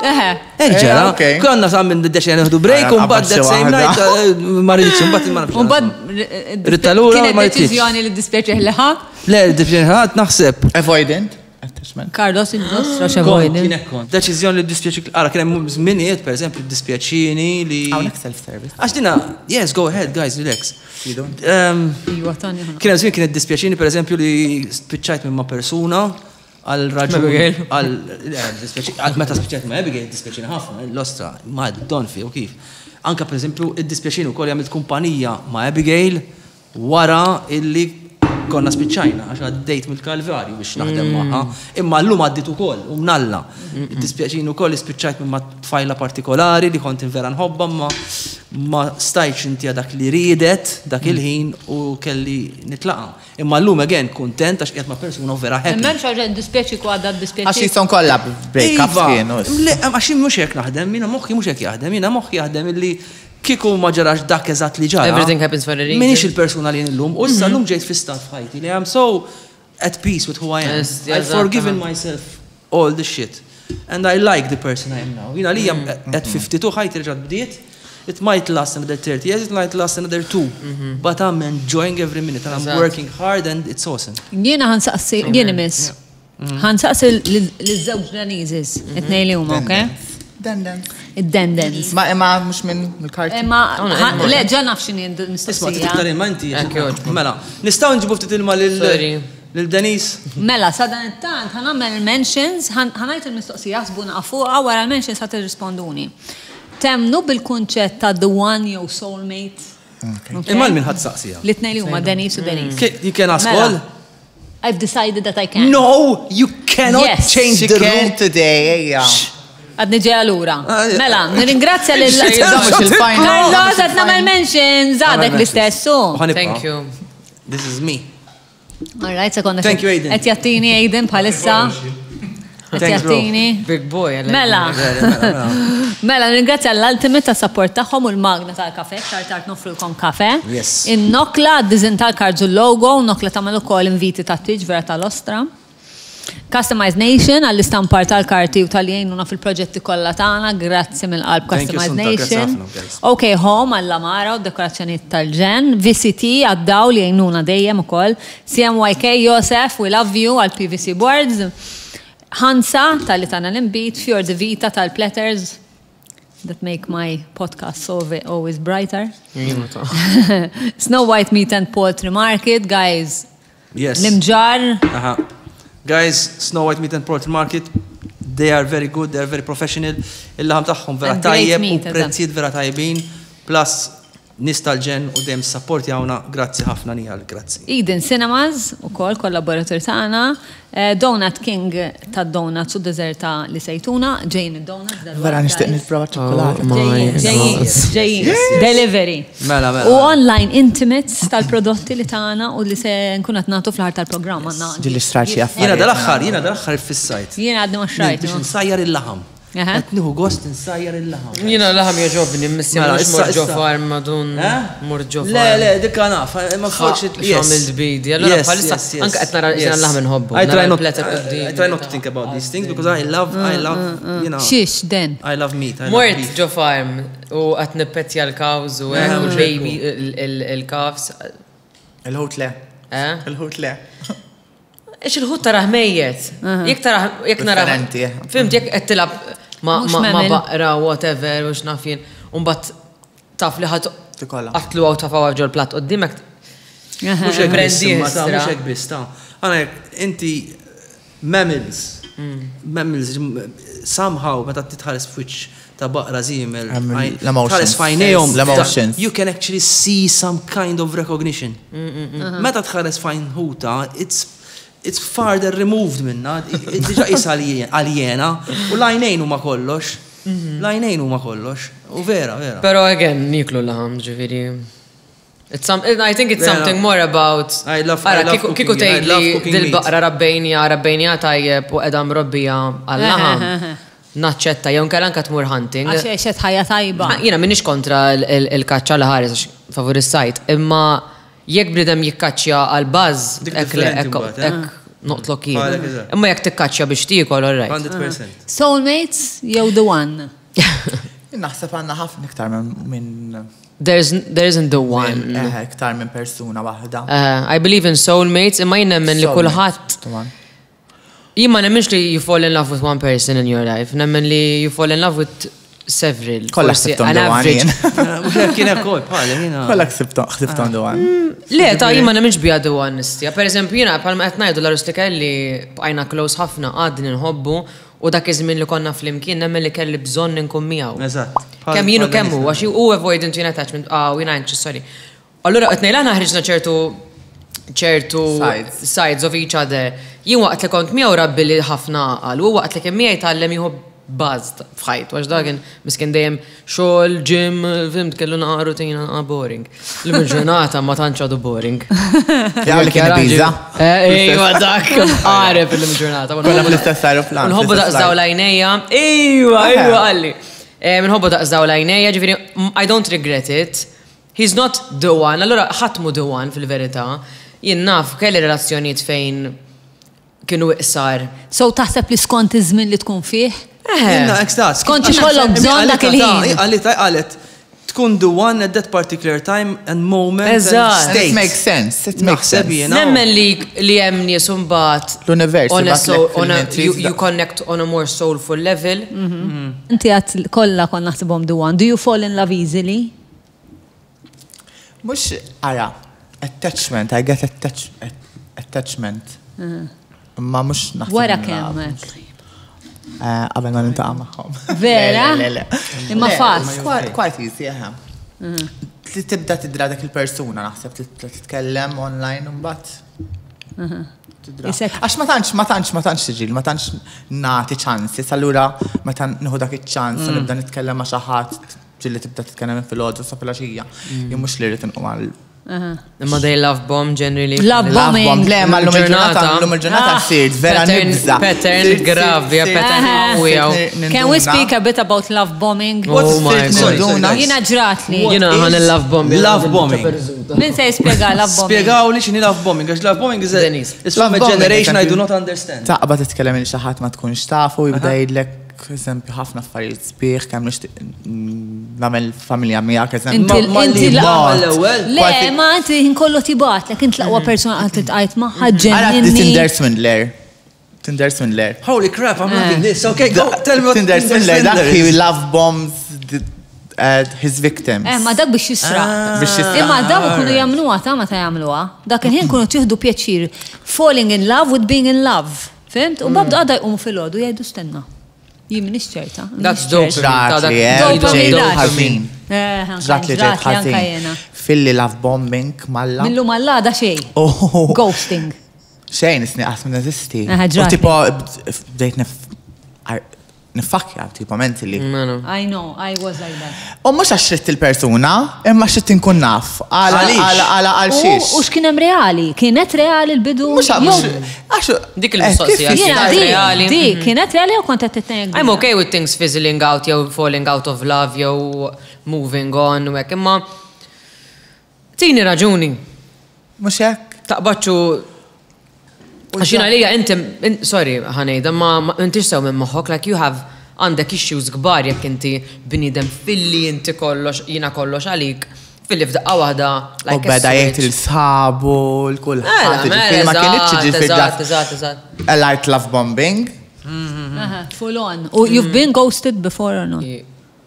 Ġara, konna sa minn d-deċen nħdu break un bad that same night, ma rridx, un bad ma nafx. Un bad Rittalura, kienet ma rridx. deċizjoni li dispieċi ħliħa? Le, d-deċen ħat naħseb. Avoidant. Attachment. Carlos il-nostra xevojdin. Deċizjoni li dispieċi, għara, kienem zminiet, per esempio, dispieċini li... Għawnek self-service. Għax dina, yes, go ahead, guys, relax. Iwa, tani ħana. Kienem zminiet kienet dispieċini, per esempio, li spiċċajt minn ma persuna, għal raġun għal meta spiċċajt ma' Abigail dispjaċini ħafna, l-ostra, ma' donfi u kif. Anka per esempio id-dispjaċini u koll jgħamilt kumpanija ma' Abigail wara illi konna spiċċajna għax għaddejt mill-Kalvarju biex naħdem maħħa, imma l-lum għaddit u koll, nalla. Id-dispjaċini u koll spiċċajt minn ma' tfajla partikolari li kont vera nħobba ma stajċ inti dak li ridet dak il-ħin u kelli nitlaqa. Imma l-lum again kontent għax qiegħed ma' persuna vera happy. Imman xaġa dispjaċi kwa dispjaċi. Għax jison kollha break-ups kienu. Le, għax mhux hekk naħdem, jiena moħħi mhux hekk jaħdem, jiena moħħi jaħdem illi kieku ma ġarax dak eżatt li ġara. Everything happens for a reason. Minix il-persuna li l-lum, u issa l-lum ġejt fi stat f'ħajti li I'm so at peace with who I am. I've forgiven myself all the shit. And I like the person I am now. Jina li at 52 ħajti rġat bdiet, It might last another 30 years, it might last another 2. But I'm enjoying every minute and I'm working hard and it's awesome. Jiena ħansaqsi, jiena miss. Ħansaqsi l-żewġ Danizis, it-nej li huma, okay? Id-dendens. Ma mux minn il-karti. Le, ġa naf x'inhi l-mistoqsija. Mela, nistgħu nġibu ftit ilma lil-Denis? Mela, sa dan it-tant, ħanagħmel mentions, ħanajt il-mistoqsija ħsbuna fuqha wara l-mentions ħadd irrisponduni. Temnu bil-kunċett ta' the one jew soulmate? Imma min ħadd saqsija? L-itnej li huma Denis u Denis. You can ask all? I've decided that I can. No, you cannot change the rule today, Għadni ġeja l-ura. Mela, nirringrazzja il-final. Għad namel mentions, għadek l-istessu. Thank you. This is me. All right, sekonda. Thank you, Aiden. Et jattini Aiden palissa. Et jattini. Big boy. Mela. Mela, nirringrazzja l-Ultimate ta' support tagħhom u l-Magna tal-kafe, tart nofrulkom kafe. Yes. In-Nokla d-dizin tal-karġu logo, Nokla tagħmel ukoll inviti tat-tiġ vera tal-Ostra. Customize Nation għall-istampar tal-karti u tal-jgħinuna fil-proġetti kollha tagħna, grazzi mill-qalb Customize Nation. OK Home għall-Amara u d-dekorazzjonijiet tal-ġen, VCT għaddaw li jgħinuna dejjem ukoll, CMYK Josef, we love you għall-PVC boards, Hansa tal-li tagħna l-imbit, Fjord Vita tal-platters that make my podcast so always brighter. Snow White Meat and Poultry Market, guys. Yes. L-imġar. Guys, Snow White Meat and Poultry Market, they are very good, they are very professional. Il-laħam taħħom vera tajjeb u prezzijiet vera tajbin, plus nistalġen u dem support jawna, grazzi ħafna nijal, grazzi. Eden Cinemas, u kol, kollaborator taħna, Donut King ta' Donuts u deserta li sejtuna, Jane Donuts. Vera nishtiq nitprova ċokolata. Jane, delivery. U online intimates tal-prodotti li taħna u li se nkunat natu fl-ħar tal-programma. Ġilli straċi għaffar. Jina dal-axħar fis-sajt. Jina għadni ma xrajt. Biex nsajjar il-laħam. Għetniħu gost nsajjar il-laħam. Jina l-laħam joġobni, missi mux morġo farm madun morġo farm. Le, dikka naf, ma fuċ xamil d-bidi. Allora, bħalissa, anka għetna jina l-laħam nħobbu. I try not to think about these things because I love, you know. Xiex, den. I love meat. Mort ġo farm u għatni petja l-kawz u baby il-kawz. Il-ħut le. Il-ħut le. Ix il-ħut taraħ mejjet. Jek naraħ. Fimt, jek għettilab ma baqra, whatever, u xnafin. Umbat taf li ħat għatlu għaw tafaw għagġol plat qoddimek. Mux ek bis, ta' għanek, inti mammals, somehow, meta titħares f'wiċ ta' baqra zimel, tħares fajnejom, you can actually see some kind of recognition. Meta tħares fajn ħuta, it's farther removed minna, diġa isa għaljena, u lajnejn u ma kollox, u vera. Pero again, niklu laħam, ġiviri. I think it's something more about... I love cooking. Kiku tejli dil-baqra rabbejnija tajjeb u edam robbija għal-laħam. Naċċetta, jew kellan tmur hunting. Għaxet ħajja tajba. Jina minix kontra il-kaċċa l-ħares, favori s-sajt, imma jekk bridem jikkaċċja għal-bazz, ek noqtlok jien. Imma jekk tikkaċċja biex tikol, all right. 100%. Soulmates, jew the one? Naħseb għanna ħafna iktar minn... There isn't the one. Iktar minn persuna waħda. I believe in soulmates, imma jien nemmen li kulħadd. Jien ma nemmenx li you fall in love with one person in your life, nemmen li you fall in love with several. Kollak sibton the one. Mux kien ekkol, pali, jina. Kollak sibton the one. Le, ta' jima nemmenx bija the one nistija. Per eżempju, jina, palma għetnajdu l-arustika li bqajna close ħafna għadni nħobbu u dak iż-żmien li konna fl-imkien nemmen li kelli bżonn inkun miegħu. Eżatt. Kemm jienu kemmu, għax u avoidant in attachment, jina anxious, sorry. Allura qed ħriġna ċertu sides of each other. Jien waqt li kont miegħu rabbi li ħafna għal, u waqt li kemm miegħi tgħallem jieħu bazz f'ħajt, għax dagen miskin dejjem xogħol, gym, fimt kellu naqra rutina boring. L-ġurnata ma tantx għadu boring. Jgħal kien biża. Ejwa dak, għaref il-ġurnata. Kollha fl-istess aeroplan. Nħobbu daqsdaw lajnejja. Ejwa, għalli. Nħobbu daqsdaw lajnejja, ġifieri I don't regret it. He's not the one. Allura ħatmu the one fil-verità. Jien naf kelli relazzjonijiet fejn kienu iqsar. So taħseb li skont iż-żmien li tkun fih? Skont ikollok bżonn dak il-ħin. Għalet, tkun the one at that particular time and moment. Eżatt. and state. It makes sense. It makes Naħseb sense. jiena. Nemmen li hemm nies imbagħad L-univers on a ibatlek soul, fil-mentries you connect on a more soulful level. Inti għat kollha kon naħsibhom the one. Do you fall in love easily? Mux, ara, attachment, I get attachment. Ma mux naħseb. Wara kemm hekk. Qabel ma nintaqa' magħhom. Vera? Le. Imma fast. Quite easy, Li tibda tidra dak il-persuna naħseb titkellem online mbagħad. Għax ma tantx tiġil, ma tantx nagħti ċansi, allura meta nieħu dak iċ-ċans u nibda nitkellem ma' xi ħadd ġilli tibda titkellem fil-għodu sa fil-għaxija. Jien mhux li rrid inqum għal. Imma they love bomb generally. Love bombing. Le, ma l-lum il-ġurnata ssir vera nibża. Pattern gravi, pattern qawwija. Can we speak a bit about love bombing? Oh my God. Jiena ġratli. Jiena ħan il-love bombing. Love bombing. Min se jispjega love bombing? Spiegaw li x'inhi love bombing, għax love bombing is from a generation I do not understand. Taqba titkellem il xi ħadd ma tkunx tafu jibda jgħidlek eżempju ħafna affarijiet sbieħ kemm nixtieq nagħmel familja miegħek eżempju. Inti l-ewwel. Le, ma inti inkollu tibatlek, int laqwa persuna qed titqajt magħha Ara ġenninni. Tinder swindler. Holy crap, I'm loving this. Okay, go tell me what Tinder swindler, dak he love bombs his victims. Ma dak biex jisraq. Biex jisraq. Imma daw kunu jagħmluha ta' meta jagħmluha. Dak il-ħin kunu tieħdu pjaċir. Falling in love with being in love. Fimt? U babda għadha jqumu fil-għodu jgħidu stenna. Jien minix ċerta. That's dope. ħażin. Ġrat li ġejt ħażin. Filli love bombing malla. Millu malla da xej. Ghosting. Xejn isni qas minn eżisti. ġrat U tipo bdejt nifakja, tipo mentally. I know, I was like that. U mhux għax xritt il-persuna, imma xritt inkun naf. Għal xiex. U x'kien hemm reali? Kienet reali l-bidu? Dik il-mistoqsija. Jiena di kienet reali jew kont qed titnejn? I'm okay with things fizzling out, jew falling out of love, jew moving on, u hekk, imma tini raġuni. Mhux hekk? Taqbaċċu għaxina lija inti, sorry ħanejda, ma intix sew minn moħħok, like you have għandek issues kbar jekk inti bnidem filli inti kollox, jina kollox għalik, filli f'daqqa waħda, like. U beda jgħid il-sħabu, l-kulħadd. Ma kienitx ġifieri a light love bombing. Full on. You've been ghosted before or not?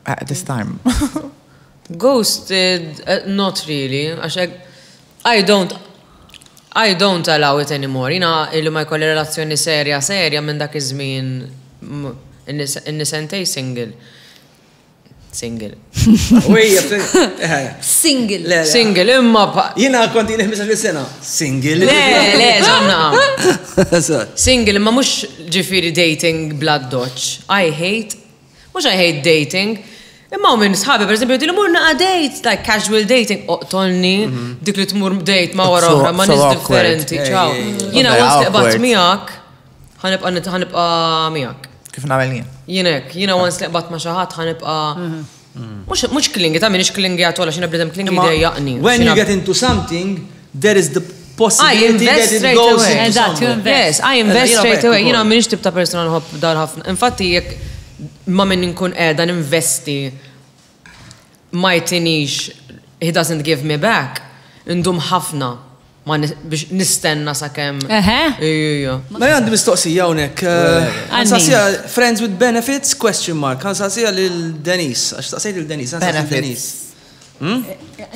At this time. Ghosted, not really, għax I don't allow it anymore. Jina illi ma jkolli relazzjoni serja minn dak iż-żmien in-nisentej single. Single. Single, imma Jina konti 15 sena. Single. Le, żonna. Single, imma mhux ġifieri dating blood dodge. I hate dating. Imma minn sħabi, per esempio, tilu murna date, like casual dating, oqtolni, dik li tmur date ma wara oħra, ma nis differenti, ċaw. Jina għons liqbat miegħek, ħanibqa miegħek. Kif nagħmel jien? Jina għons liqbat ma' xi ħadd ħanibqa. Mhux klingi, ta' minix klingi għatola, xina bnedem klingi dejjaqni. When you get into something, there is the possibility that it goes into something. Yes, I invest straight away. Jina minix tip ta' persona nħobb dar ħafna. Infatti jekk ma minn nkun qiegħda ninvesti ma jtinix he doesn't give me back. Indum ħafna biex nistenna sakemm. Ma għandi mistoqsija hawnhekk. Nsaqsija friends with benefits question mark. Nsaqsija lil Denise, għax taqsejt lil Denise, nsaqsija Denise.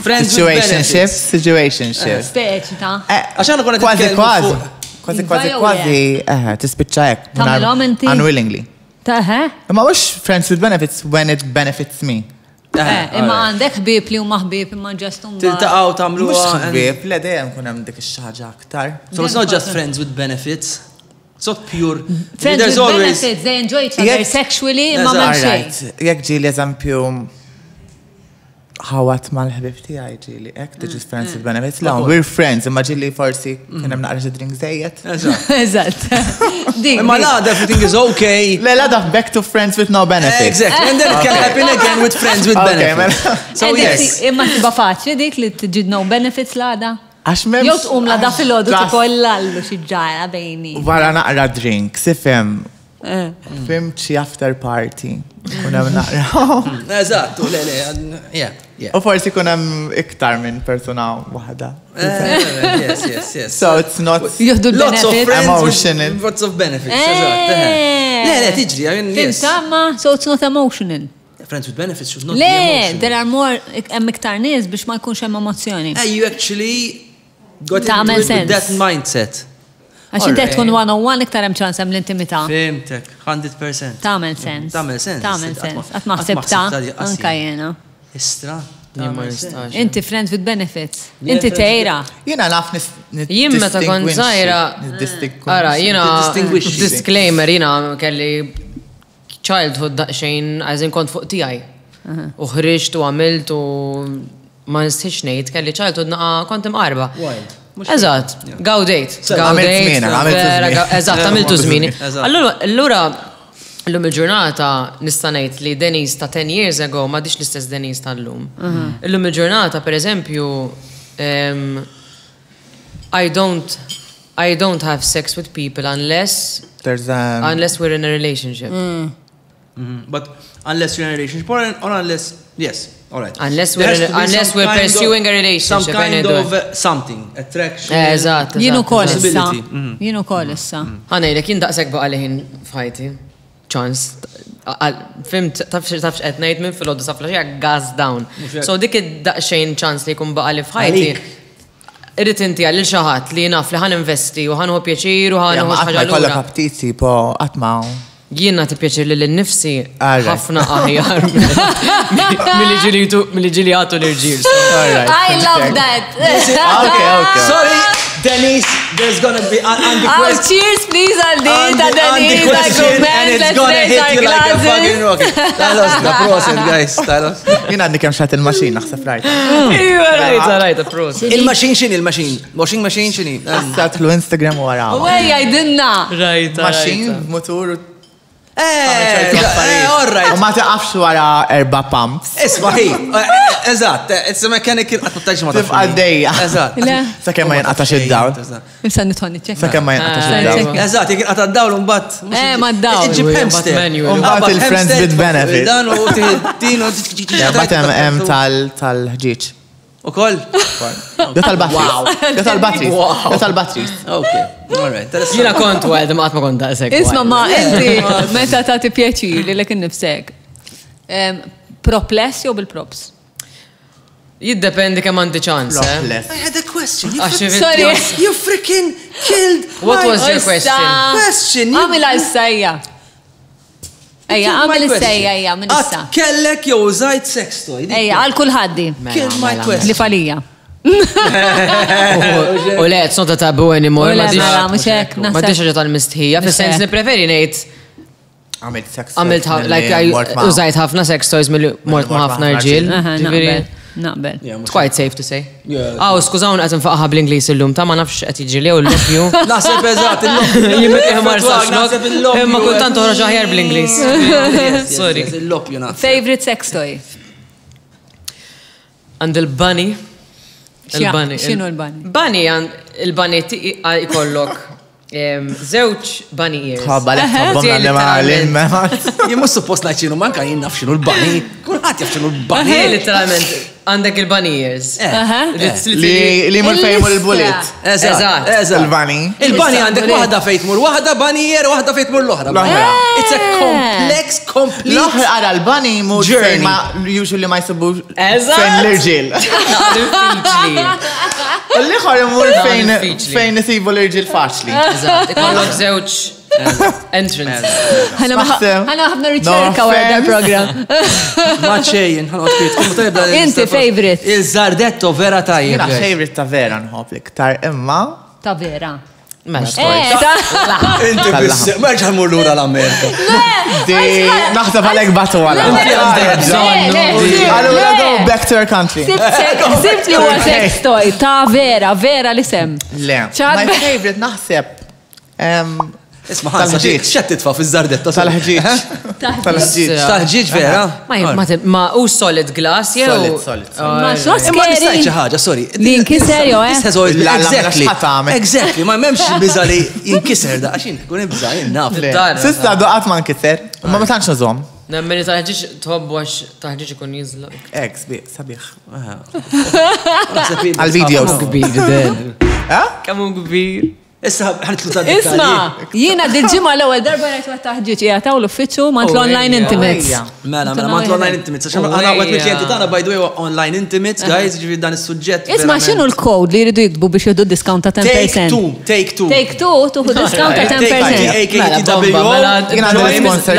Friends with benefits. Situationship. Speċi ta'. Għax għandna konna titkellmu Kważi tispiċċa hekk. Tagħmilhom inti? Unwillingly. Imma mhux friends with benefits when it benefits me. Imma għandek ħbieb li huma ħbieb imma ġast tiltaqgħu tagħmluha. Mhux ħbieb, le dejjem kun hemm dik ix-xaġa aktar. So it's not just friends with benefits. It's not pure. Friends with benefits, they enjoy each other sexually imma m'hemm xejn. Jekk ġieli eżempju ħawat mal-ħbib tiegħi ġieli, hekk tiġi friends with benefits. La, we're friends, imma ġieli forsi kien hemm naqra xi drink żejjed. Eżatt. Imma la, everything is okay. Le, back to friends with no benefits. Exactly. And then it can happen again with friends with benefits. So yes. Imma tiba faċli dik li tiġid no benefits l-għada? Għax m'hemmx. Jew tqum la da fil-għodu tikoll lallu xi ġara bejni. Wara naqra drink, sifhem. Fim xi after party. Kunem naqra. Eżatt, le, yeah. U forsi kunem iktar minn persona waħda. Yes. So it's not Jihdu Lots of l-benefit. friends Emotional. with lots of benefits. eżatt, Le, tiġri, yes. Fimtamma, so it's not emotional. Friends with benefits should not be Le, emotional. there are more, hemm iktar nies biex ma jkunx hemm emozzjoni. You actually got Ta'mel into it with sense. that mindset. Għax inti Alright. tkun one-on-one iktar hemm ċans hemm l-intimità. Fimtek, 100%. Tagħmel sens. Tagħmel sens. Tagħmel sens. Qatt ma Qatt ma ħsibta ħsibta di qasja. anka jiena. Istra. Jien ma nistax. Inti friends with benefits. Yeah, Inti friends with- tejra. Jina naf Jien meta kont żgħira, ara, jiena Distinguish. disclaimer, jiena kelli childhood daqsxejn għażin kont fuq tiegħi. U ħriġt u għamilt u ma nistħiċ ngħid, kelli childhood naqa kont imqarba. Wild. Eżatt, gawdejt. Għamilt żmien, għamilt żmien. Eżatt, għamiltu żmien. Eżatt. Allura, l-lum il-ġurnata nista' ngħid li Denise ta' 10 years ago ma dix l-istess Denise tal-lum. Illum il-ġurnata, per eżempju, I don't have sex with people unless we're in a relationship. But unless you're in a relationship or unless, yes, all right. Unless There has to be unless some we're kind of- pursuing a relationship. Some kind anyway. of something, attraction. Eżatt. Jienu kol issa. Possibility. Jienu kol issa. Għanajlek, jien daqsek baqa liħin fħajti. ċans. Fim, tafx qed ngħid minn fil-ħodu sa flaxija gas down. So dik id-daqsxejn ċans li jkun baqa li fħajti. Irrid inti għal xi ħadd li naf li ħan investi u ħanħu pjaċir u ħanħu ħaġa Kolla lura. kaptiti po għatmaw. Jiena ti pjaċir li l-nifsi Alright. ħafna aħjar mill-li ġili għatu l-irġir. I love that. Okay. Sorry, Denise, there's gonna be on the Oh, question. cheers please għal din ta' On the Denise, question, like and it's let's gonna raise hit our you like a fucking glasses. rocket. Talos, the process, guys. Talos. Jina għandi kem xat il-maċin, naħseb rajt. Rajta, pros. Il-machine xini, il-machine. Washing machine xini. Satlu Instagram u għaraw. Wej, għajdinna. Rajta. Maċin, motor. All U right. ma taqafx wara 4 pumps. Isma, hi. Eżatt, it's a mechanical. Għatmuttaġ ma Tibqa d-dejja. Eżatt. Le, Sa kem ma jenqatax id-dawl. imsa nitħonni ċekka. Sa kem ma jenqatax id-dawl. Eżatt, jek għata d-dawl un-bat. Ma d-dawl. Iġib hamster. Unbat il-friends with benefit. Dan u tiħdinu. Batem em tal-ħġieċ. U koll? Jo tal-batteries. Jo tal-batteries. Ok, all right. Jina kont għed, ma għatma kont daqsek. Isma ma inti meta ta' ti pjaċir li l-ek nifsek. Propless jew bil-props? Jiddependi kemm għandi ċans, eh? Propless. I had a question. Sorry. You freaking killed What my was your question? question. Għamil għal-sajja. Ejja, għamil il-sajja, ejja, minn issa. Kellek jew użajt sex toy. Ejja, għal kulħaddi. Kill my Li question. falija. U le, it's not a taboo anymore. U le, ma diċ- mela, mhux hekk, Ma naħseb. diċ ħaġa tal-mistħija, fil-sens Mhux li preferi ngħid Għamilt sex. għamilt użajt ħafna sex toys mill mort ma' ħafna rġil. Aha, Ġifieri, naqbel. it's quite safe to say. Yeah. Skużawni qed nfaqħa bl-Ingliż illum, ta' ma nafx qed jiġri li u l-lopju. Naħseb eżatt, il-lopju. Jimmet iħmar saxlok, imma kultant uħraġ aħjar bl-Ingliż. Sorry. Il-lopju naf. Favorite sex toy? Għand il-bunny. Il-bunny. X'inhu l-bunny? Bunny il-bunny ikollok zewċ bunny ears. Ħabba li ħabbom Tiegħi l-animali. Jien mhux suppost ngħid x'inhu manka jien naf x'inhu l-bani. Kulħadd jaf x'inhu l-bani. Tiegħi literalment għandek il-bunny ears. Li mur fejn mur il-bullet. Eżatt. Il-bani. Il-bani għandek waħda fejn tmur, waħda banier, waħda fejn tmur l-oħra. L-oħra. It's a complex, complete. L-oħra għara l-bani mur Journey. fejn ma usually ma jisibu Eżatt. fejn l-irġil. Diffiċli. L-liħor mur diffiċli. fejn nisibu l-irġil faċli. Eżatt. Ikollok zewċ entrance. Ħana ħafna riċerka wara dar program. Maċejjen, ħanqot kwiet. Kum tajba. Inti favorite? Il-Zardetto vera tajjeb. Jena favorite ta' vera nħob liktar imma Ta' vera. Mela. Inti bis, merġa mur lura l-Amerika. di naħseb għalek batu għala. Allora go back to our country. Sibt li huwa sex toy, ta' vera, vera li sem. Le, ċad my be- favorite naħseb Isma' ħansa x'qed titfa' fiż-żardetta tal-ħġieġ. Tal-ħġieġ vera? Ma u solid glass jew. Solid. Ma Ma nistajt xi ħaġa, sorry. Li nkiser jew Exactly, ma m'hemmx biża li jinkiser da għaxin kun ibża jien naf. Sista qatt ma nkiser, ma ma tantx nużhom. Nemmen taħġiġ tħobbu għax taħġiġ ikun jizla. Sabiħ. Għal-videos. Għal-videos. Kamu kbir. Issa ħanitlu ta' Isma, jiena dil-ġimgħa l-ewwel darba rajt waqt taħġiġ jagħtaw l-uffiċċju mant l-online intimates. Mela, mant l-online intimates. Għax għana għet mill-klienti tagħna by the way online intimates, guys, ġifi dan is-suġġett. Isma' x'inhu l-code li jridu jiktbu biex jieħdu discount ta' 10%? Take two. Take two, tuħu discount ta' 10%. Jina għal-sponsor.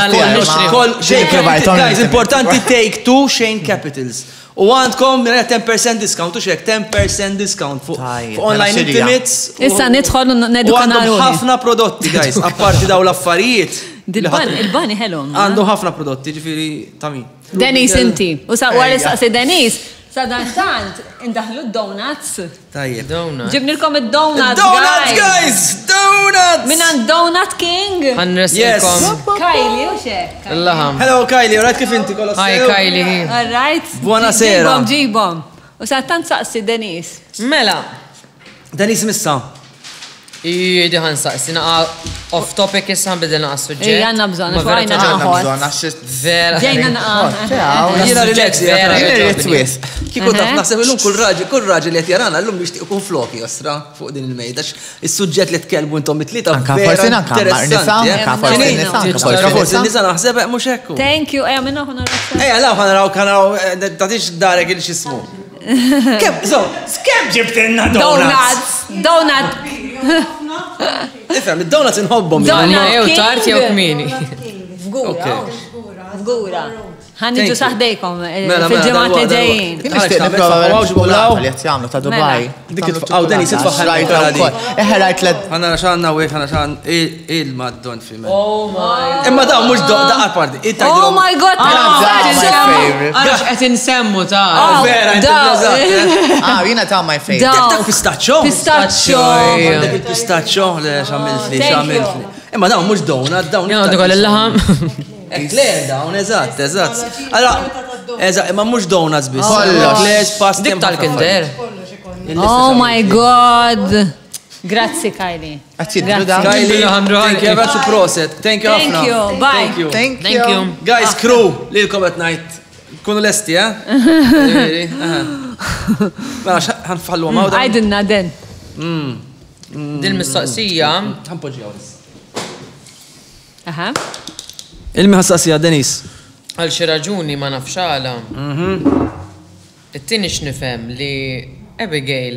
Guys, importanti take two Shane Capitals. U għandkom 10% discount, u xek 10% discount fuq online intimates. Issa nidħol nedu U għandhom ħafna prodotti, guys, apparti daw l-affarijiet. Il-bani ħelhom. Għandhom ħafna prodotti, ġifiri ta' min. Denis inti. U sa' għal istaqsi Denis, sa' dantant, indaħlu d-donuts. Tajjeb. Ġibnilkom id-donuts, Donuts, guys! Donuts! Minan Donut King. Ħanresilkom. Kylie, u xek. Allaham. Hello, Kylie, right kif inti kolla Hi, Kylie. All right. Buonasera. Ġibom. U sa' tant saqsi Denis. Mela. Denis missa. Idi ħan saqsi off topic issa bidilna għas-suġġett. Għanna bżon, għajna naħħot. Vera. Ġejna naħħot. Jena relax, vera. Kiku taf naħseb illum kull raġel li jarana l-lum biex tiqkun floki jasra fuq din il-mejda. Il-suġġett li tkellmu intom it-tlieta vera interessanti. Forsi nisa naħseb mhux hekk. Thank you, minna ħuna raħseb. Law ħanaraw tatix darek il xismu. Kem ġibtinna donuts? Donut. Ifhem, id-donuts inħobbhom. Jew tart jew kmini. Fgura. Ħanniġu saħdejkom fil-ġemat li ġejjin. Jgħamlu ta' Dubai. Għaw, Deni, sitfaħ Eħrajt l ħana xanna u ħana xan il-maddon fi me. Oh my. Imma daw, mux daqqar parti. Oh my God, Għax qed insemmu ta' Vera, jina ta' my favorite. Dak pistaccio? Pistaccio. Dak il-pistaccio li xamiltli. Imma daw, mux donut, dawn. Jgħu dik il-laħam. Ekler dawn, eżatt. Eżatt, imma mux donuts bis. Kollox. Pasti. Dik tal-kinder. Oh my God. Grazzi, Kylie. Kylie, thank you, għaxu proset. Thank you, Thank you, bye. Thank you. Guys, crew, lilkom at night. Kunu lesti, eh? Mela, ħanfallu għaw da. Għajdinna den. Dil-mistoqsija. ħanpoġġjaw. Aha. Il-miħassasija, Denis. Għal xi raġuni ma nafxala. It-tieni x'nifhem li Abigail.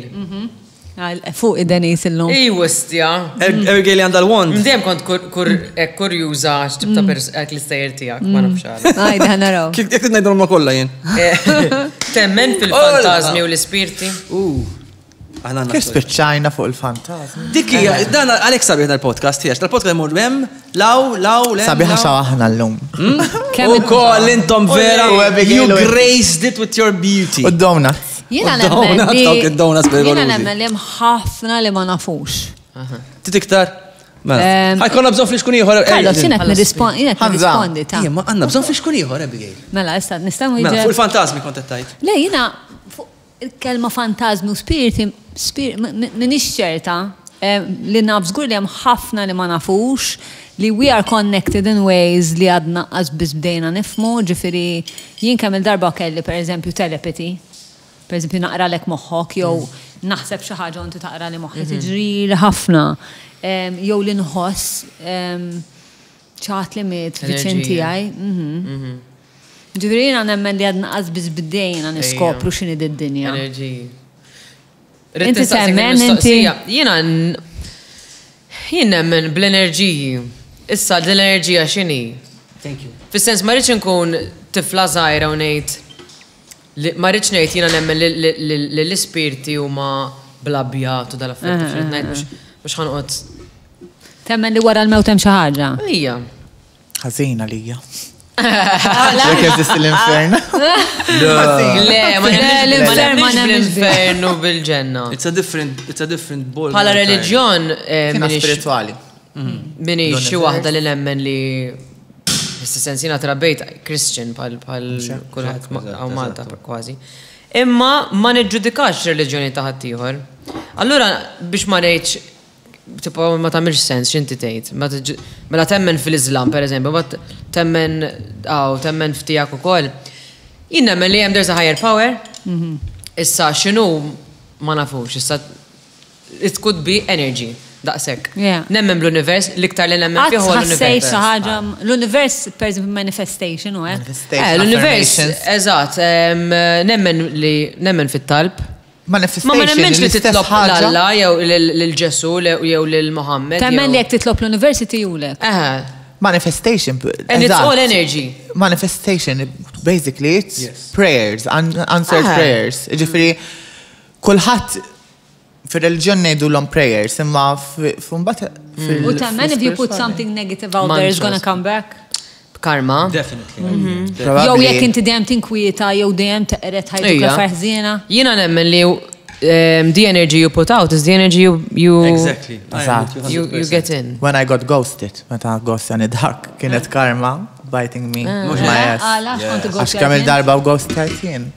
Fuq id-Denis il-lum. Wistja. Abigail għandha l-wand. Mdem kont kurjuża x'tibta l-istajr tiegħek ma nafxala. Għajda ħanaraw. Kif ngħidu ma kollha jien? Temmen fil-fantasmi u l-ispirti. Kif spiċċajna fuq il-fantasmi? Dikki, dan għalek sabiħ dal-podcast tiegħek. Dal-podcast jmur bem, law, Sabiħa xawaħna l-lum. U koll intom vera, you graced it with your beauty. U d-donuts. Jena nemmen li ħafna li ma nafux. Titiktar? Għajkonna bżon fliexkun ieħor. Carlos, jenet nirrispondi ta' Ma għanna bżon fliexkun ieħor, Abigail. Mela, issa nistamu Mela, fuq il-fantasmi kontettajt. Le, jena il-kelma fantasmi u spiriti, minix ċerta, li nafżgur li hemm ħafna li ma nafux, li we are connected in ways li għadna għazbiz bdejna nifmu, ġifiri jien kemm il-darba kelli, per eżempju, telepati, per eżempju, naqra lek moħħok, jew naħseb xi ħaġa unti taqra li moħħi tiġri ħafna, jew li nħoss ċat li mit fiċenti għaj. Ġivirina nemmen li għadna għazbiz bidejna niskopru xini d-dinja. Inti temmen, inti? Jien nemmen bl-enerġiji. Issa l-enerġija xini. Thank you. Fis-sens ma rridx nkun tifla żgħira u ngħid ma rridx ngħid jiena nemmen li l-ispirti huma bl-abjat u dal-affarijiet ngħid biex ħanqod. Temmen li wara l-mewt hemm xi ħaġa. Hija. Ħażina lija. Kif tist l-infern? Le, ma l-infernu bil-ġenna. It's a different ball. Bħala reliġjon Kena spirituali. Minni xi waħda li nemmen li s-sensina trabejt Christian pal kulħadd għaw Malta kważi. Imma ma niġġudikax reliġjoni ta' ħaddieħor. Allura biex ma ngħidx tipo ma tagħmilx sens x'inti tgħid. Mela temmen fil-Iżlam pereżempju, ma temmen f'tijak ukoll. Jien nemmen li hemm there's a higher power. Issa x'inhu ma nafux, issa it could be energy. Daqsek. Nemmen bl-univers, l-iktar li nemmen fih huwa l-univers. L-univers, per esempio, manifestation, u l-univers, eżatt, nemmen fit-talb. Manifestation. Ma nemmenx li titlob l-Alla, jew l-Ġesu, jew l-Muhammad. Temmen li jek titlob l-university julek. Manifestation. And it's all energy. Manifestation, basically, it's prayers, answered prayers. Ġifiri, kulħadd fil-reliġjon nejdu l-om prayers, imma f'umbat U temmen if you put something negative out there, it's gonna come back. Karma. Definitely. Jew jekk inti dejjem tinkwieta, jew dejjem teqret ħajduka ferħżiena. Jiena nemmen li the energy you put out is the energy you Exactly. You get in. When I got ghosted, meta ghostjani dak, kienet karma biting me. Mux ma jes. Għax kamil darba u ghostajt jien.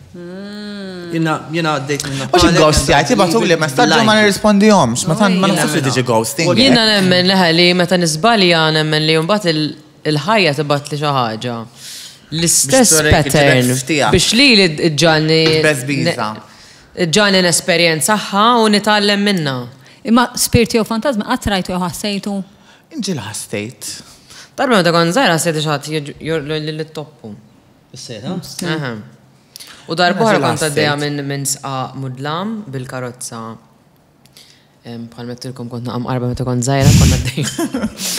Jina għaddejt minna. Mux il-ghostjajt, jibatu li ma staġġu ma nirrispondijomx, ma nafux li tiġi ghosting. Jiena nemmen li meta nisbalja nemmen li jumbat il-ħajja tibat li xi ħaġa. L-istess pattern biex li ġalni ġalni n-esperjenzaħħa u nitgħallem minna. Imma spiriti u fantazmi qatt rajtu jew ħassejtu? Inġil ħassejt. Darba meta kont żgħira ħassejt xi l-toppu. Is-sejta? U darba kont għaddejja minn sqa mudlam bil-karozza. Bħal mettilkom kont naqam qarba meta kont żgħira kont għaddejja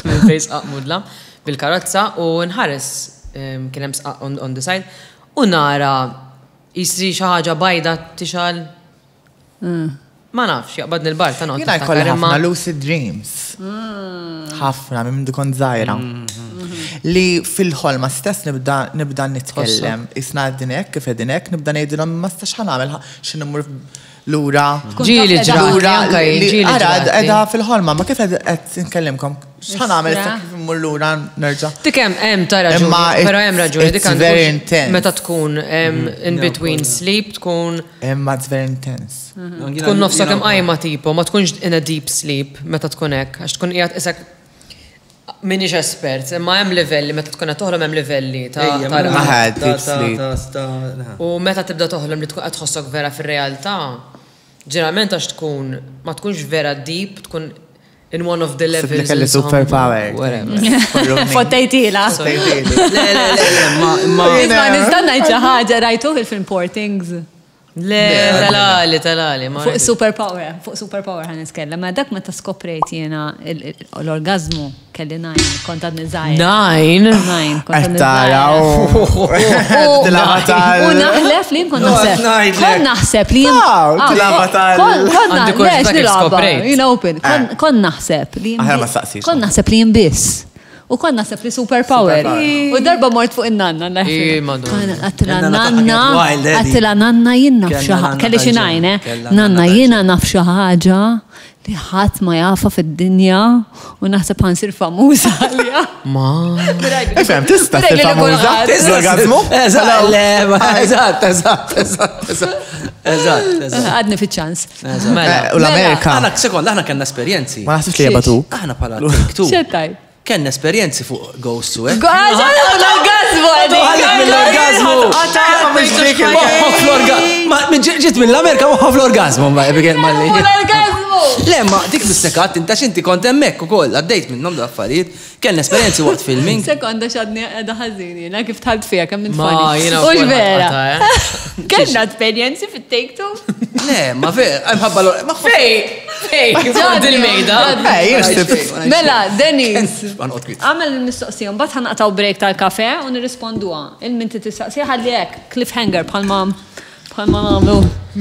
minn fejn sqa mudlam bil-karozza u nħares kien hemm sqa on the side u nara jisri xi ħaġa bajda tixal. Ma nafx, jaqbadni l-bar ta' noqgħod. Jiena jkolli ħafna lucid dreams. Ħafna minn dikon żgħira. Li fil-ħolma stess nibda nitkellem. Isna dinek, kif dinek, nibda ngħidilhom ma stax ħanagħmel xi nimur lura. Ġieli ġrati. Ara qiegħda fil-ħolma, ma kif qed nkellimkom x'ħanagħmel issa kif immur lura nerġa'. Dik hemm ta' raġuni, però hemm raġuni dik għandek meta tkun in between sleep tkun imma it's very intense. Tkun nofsok hemm qajma tipo, ma tkunx in a deep sleep meta tkun hekk, għax tkun qiegħed isek minix espert, imma hemm livelli, meta tkun qed toħlom hemm livelli ta' deep sleep. U meta tibda toħlom li tkun qed tħossok vera fir-realtà, ġeneralment għax tkun ma tkunx vera deep, tkun in one of the levels. Kelli superpower. Fottejtila. Ma nistanna xi ħaġa rajtuh il-film Poor Things. Le, talali. Fuq superpower ħan niskellem, ma dak meta skoprejt jiena l-orgazmu kelli 9, kont għadni żgħir. 9? Kont għadni U naħlef li kont naħseb li kont naħseb li jinbiss. U kon naħseb li superpower. U darba mort fuq in-nanna. Għattila nanna jien naf xi ħaġa. Kelli xi ngħin, nanna jiena naf xi ħaġa li ħadd ma jafa fid-dinja u naħseb ħansir famuża għalija. Ma. Ifhem tista' ssir famuża? L-orgazmu? Eżatt. Għadni fiċ-ċans. U l-Amerika. Aħna kellna esperjenzi. Ma naħsibx li jabatuk. Aħna bħala Take-Two. Xettaj? Kenna esperjenzi fuq Ghost Suek. L-orgazmu Ġiet mill-Amerika moħħa fl-orgazmu. L-orgazmu! Le, ma dik bis-sekat, inta xinti kont hemmhekk ukoll, għaddejt minnhom l-affarijiet, kellna esperjenzi waqt filming. Sekonda x'għadni qiegħda ħażin jiena kif tħalt fiha kemm minn Ma jiena Mhux vera. Kellna esperjenzi fit-Take-Two? Le, ma hemm Fej, il-mejda. Mela, Denise, għamel il-mistoqsija, mbagħad ħanqataw break tal-kafe u nirrisponduha. Il-minti tistaqsija ħalli hekk cliffhanger bħalma nagħmlu.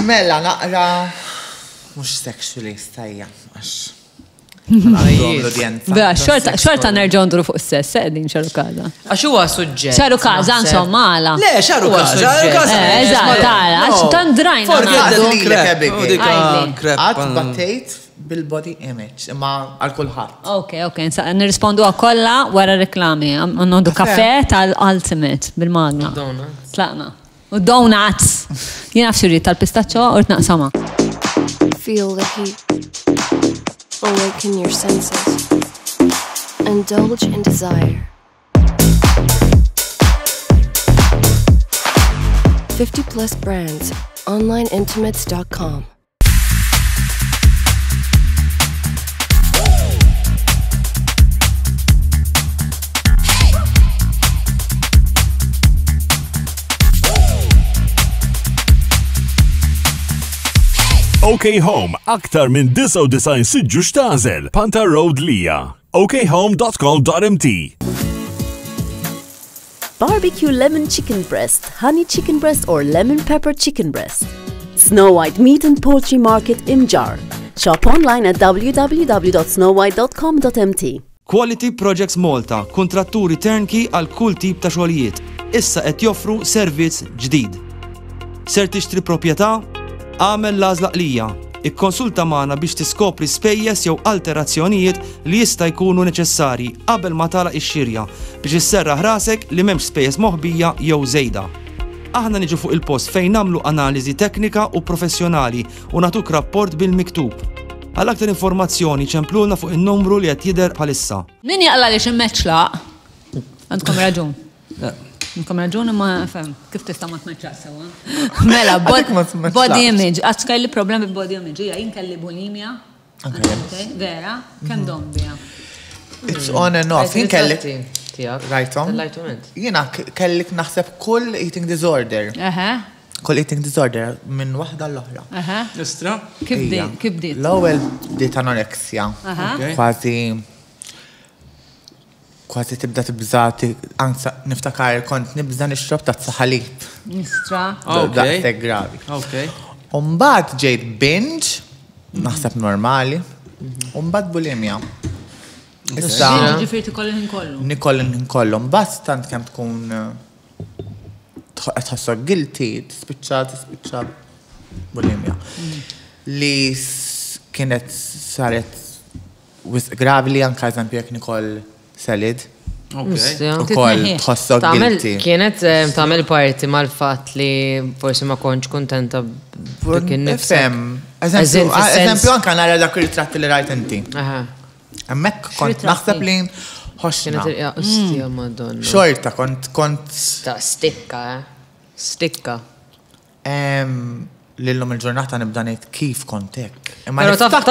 Mela naqra mhux sexually stajja għax. Bea, xorta nerġgħu nduru fuq is-sess, qegħdin xaru kaza. Għax huwa suġġett. Xaru kaza insomma għala. Le, xaru kaza. Eżatt, għala, għax tan drajna. Għad battejt bil-body image, imma għal kulħadd. Ok, nirrispondu għakolla wara reklami. Għandu kafe tal-Ultimate bil-magna. Donuts. Tlaqna. U donuts. Jien xirri tal-pistaccio u rtnaqsama. Feel the heat. Awaken your senses. Indulge in desire. 50+ brands. OnlineIntimates.com. OK Home, aktar minn 99 siġġu xtażel, Panta Road Lija. okhome.com.mt. Barbecue lemon chicken breast, honey chicken breast or lemon pepper chicken breast. Snow White Meat and Poultry Market Imjar. Shop online at www.snowwhite.com.mt. Quality Projects Malta, kontratturi turnkey għal kull tip ta' xogħlijiet. Issa qed joffru servizz ġdid. Ser tixtri proprjetà? Għamel l-għażla qlija. Ikkonsulta magħna biex tiskopri spejjeż jew alterazzjonijiet li jista' jkunu neċessarji qabel ma tagħlaq ix-xirja biex isserraħ rasek li m'hemmx spejjeż moħbija jew żejda. Aħna niġu fuq il-post fejn nagħmlu analiżi teknika u professjonali u nagħtuk rapport bil-miktub. Għal aktar informazzjoni ċemplulna fuq in-numru li qed jidher bħalissa. Min jaqla li ximmeċlaq? Għandkom raġun. Għandkom raġun imma fem, kif tista' ma tmeċċaq sewa? Mela, body image. Għax kelli problemi b'body image. Jien kelli bulimia. Vera, kemm dombija? It's on and off. Jien kellik. Rajtom? Jiena kellik naħseb kull eating disorder. Kull eating disorder minn waħda l-oħra. Istra? Kif bdiet? L-ewwel bdiet anoreksja. Kważi tibda tibżati, anza niftakar kont nibża nixrob ta' ħalib. Istra. Daqshekk gravi. Umbagħad ġejt binge, naħseb normali, umbagħad bulimja. Issa ġifieri tikollin kollu. Nikollin kollu, mbagħad tant kemm tkun tħossok guilty, tispiċċa bulimja. Li kienet saret gravi li anke eżempju jekk nikoll selid. Ukoll tħossok guilty. Kienet tagħmel parti mal-fatt li forsi ma kontx kuntenta b'dik in-nifsek. Eżempju anke nara dak ir-ritratti li rajt inti. Hemmhekk kont naħseb li ħoxna. Ostja Madonna. Xorta kont ta' stikka. Lillum il-ġurnata nibda ngħid kif kont hekk. Però taf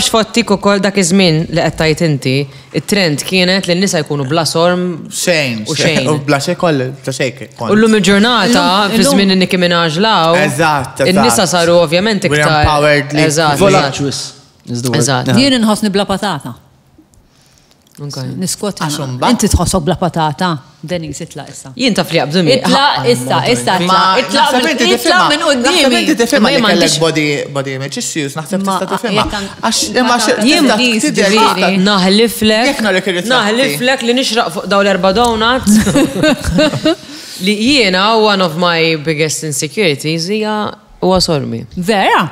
x'fottik ukoll dak iż-żmien li qed tgħid inti, it-trend kienet li n-nisa jkunu bla sorm xejn. U bla xejn bla xejn. U llum il-ġurnata fi żmien Nicki Minaj law. Eżatt. In-nisa saru ovvjament iktar. Voluptuous. Eżatt. Jien inħossni bla patata. Niskot inti tħossok bla patata. Denis itla issa. Jien taf li qabdu mi. Itla minn qudiemi. Ma jmandix body image issues, naħseb tista' tifhimha. Jien naħliflek li nixraq fuq daw l-erba' donuts. Li jiena one of my biggest insecurities hija huwa sormi. Vera?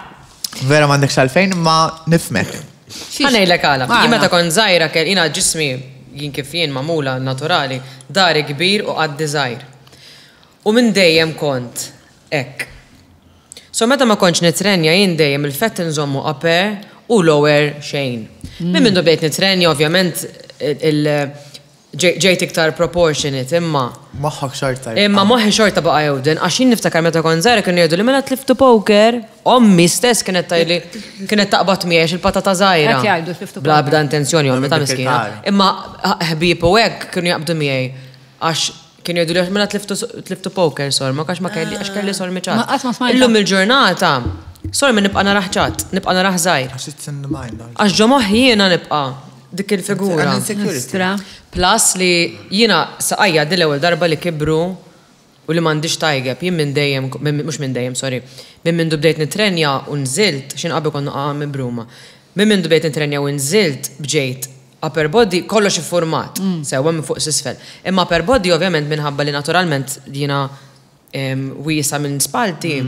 Vera m'għandekx għalfejn ma nifmek. Għanejlek għala. Jien meta kont żgħira kell jiena ġismi jien kif jien magħmula naturali, dari kbir u għaddi żgħir. U minn dejjem kont hekk. So meta ma kontx nitrenja jien dejjem il-fett inżommu upper u lower xejn. Minn mindu bdejt nitrenja ovvjament ġejt iktar proportionate imma. Moħħok xorta. Imma moħħi xorta baqa' jewden għax jien niftakar meta kont żgħira kienu jgħidu li mela tliftu poker, ommi stess kienet tgħidli kienet taqbad miegħi il-patata żgħira. Bla bda intenzjoni ommi ta' miskina. Imma ħbieb u hekk kienu jaqbdu miegħi għax kienu jgħidu li mela tliftu poker sorma għax ma kelli għax kelli sormi ċat. Illum il-ġurnata sormi nibqa' naraħ ċat, nibqa' naraħ żgħir. Għax ġo moħħi jiena nibqa' dik il-figura. Plus li jiena saqajja dil-ewwel darba li kibru u li m'għandix tajjeb, jien minn dejjem, mhux minn dejjem, sorry. Minn mindu bdejt nitrenja u nżilt, x'in qabel konna minn bruma. Minn mindu bdejt nitrenja u nżilt bġejt upper body kollox iffurmat, sewwa minn fuq s'isfel. Imma upper body ovvjament minħabba li naturalment jiena wiesa minn spalti,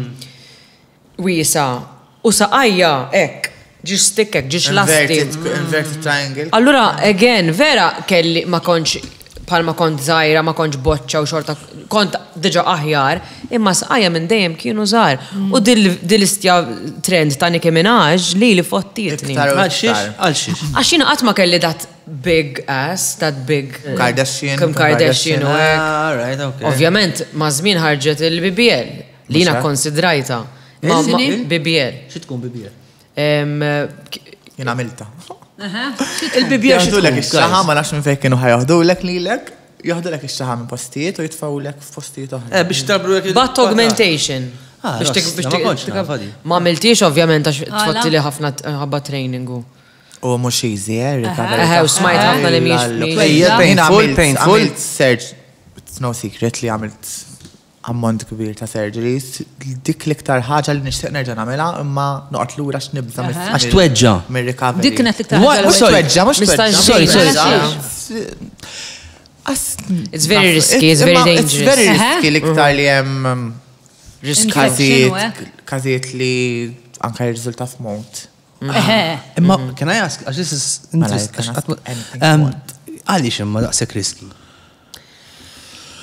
wiesa U saqajja, ek, ġiġ stickek, ġiġ lasti. Inverted triangle. Allura, again, vera kelli ma konċ palma kont zaħira, ma konċ boċċa u xorta, kont diġa aħjar, imma saqajja minn dejjem kienu żgħar. U dil-istja trend ta' Nicki Minaj li fottietni. Għalxiex. Għax jiena qatt ma kelli dat big ass, that big Kardashian. Kardashian u hekk. Right, okay. Ovvjament, ma' żmien ħarġet il-BBL li jiena konsidrajta. BBL. Xi tkun BBL? Jien għamilta. Il-BBL xi Jaħdulek tkun? ix-xaħa ma nafx minn fejn kienu ħajaħdulek lilek, jaħdulek ix-xaħa minn postijiet u jitfawlek f'postijiet oħra. Biex tabru jekk But augmentation. Ma għamiltix ovvjament għax tfatti li ħafna ħabba training u. U mux easy, U smajt ħafna li miex. Painful. Surge, it's no secret li għamilt ammont kbir ta' surgeries. Dik l-iktar ħaġa li nixtieq nerġa' nagħmilha imma noqgħod lura x'nibża Għax tweġġa. mir-recovery. Dik kienet l-iktar ħaġa. Mhux tweġġa, mhux tweġġa. It's very risky, it's very dangerous. It's very risky l-iktar li hemm każijiet li anke jirriżulta f'mowt. Imma, can I ask, this is interesting. Għaliex imma daqshekk riski?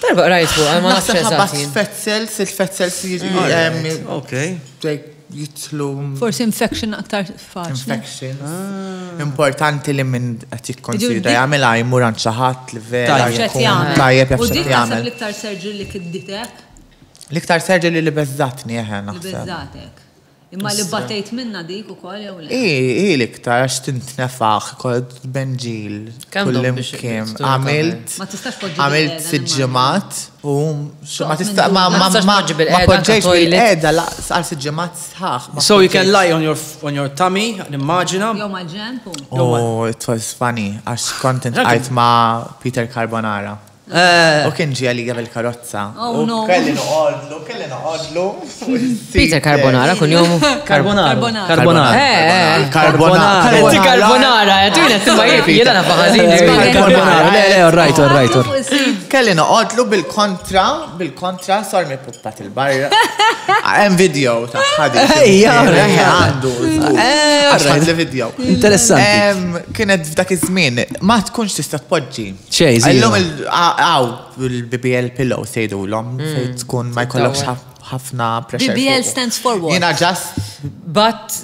Darba rajt fuq, ma nafx Naħseb eżatt. il-fetzels Okay. jitlu Forsi infection aktar faċli. infections. Importanti li minn qed jikkonsidra jagħmilha jmur għand xi ħadd li vera X'qed jkun jagħmel. tajjeb jaf U dik x'qed naħseb jagħmel. l-iktar surgery li kidditek L-iktar surgery li beżżatni li naħseb. bizzatek. Imma li batejt minna dik ukoll jew le. I l-iktar għax tintnefaħ kod benġil Kemm dom kullim biex kiem. għamilt Ma tistax poġġi Għamilt bil-qeda, siġġemat u ma tista' minn ma dun. Ma tistax poġġi bil-qeda poġġejx ta' toilet. bil-qeda laqs għal siġġemat sħaħ. So you can lie on your tummy, immaġina. Jew ma' ġemp u. Oh, it was funny, għax content għajt ma' Peter Carbonara. U kien ġi għalija bil-karozza. Oh, no. Kelli noqodlu. Peter Carbonara kun jomu. Carbonara. Carbonara. Carbonara. Inti Carbonara, jgħatuna timma jiena nafaħazin. Carbonara, le, alright. Kelli noqodlu bil-kontra, sor mi puppat il-barra. Hemm video ta' ħadi. Għandu. Għaxħad li video. Interessanti. Kienet f'dak iż-żmien, ma tkunx tista' tpoġġi. Xejn, Għallum il-BBL pillow sejdu l-om, fejn tkun ma jkollokx ħafna pressure. BBL stands for what? Jina just But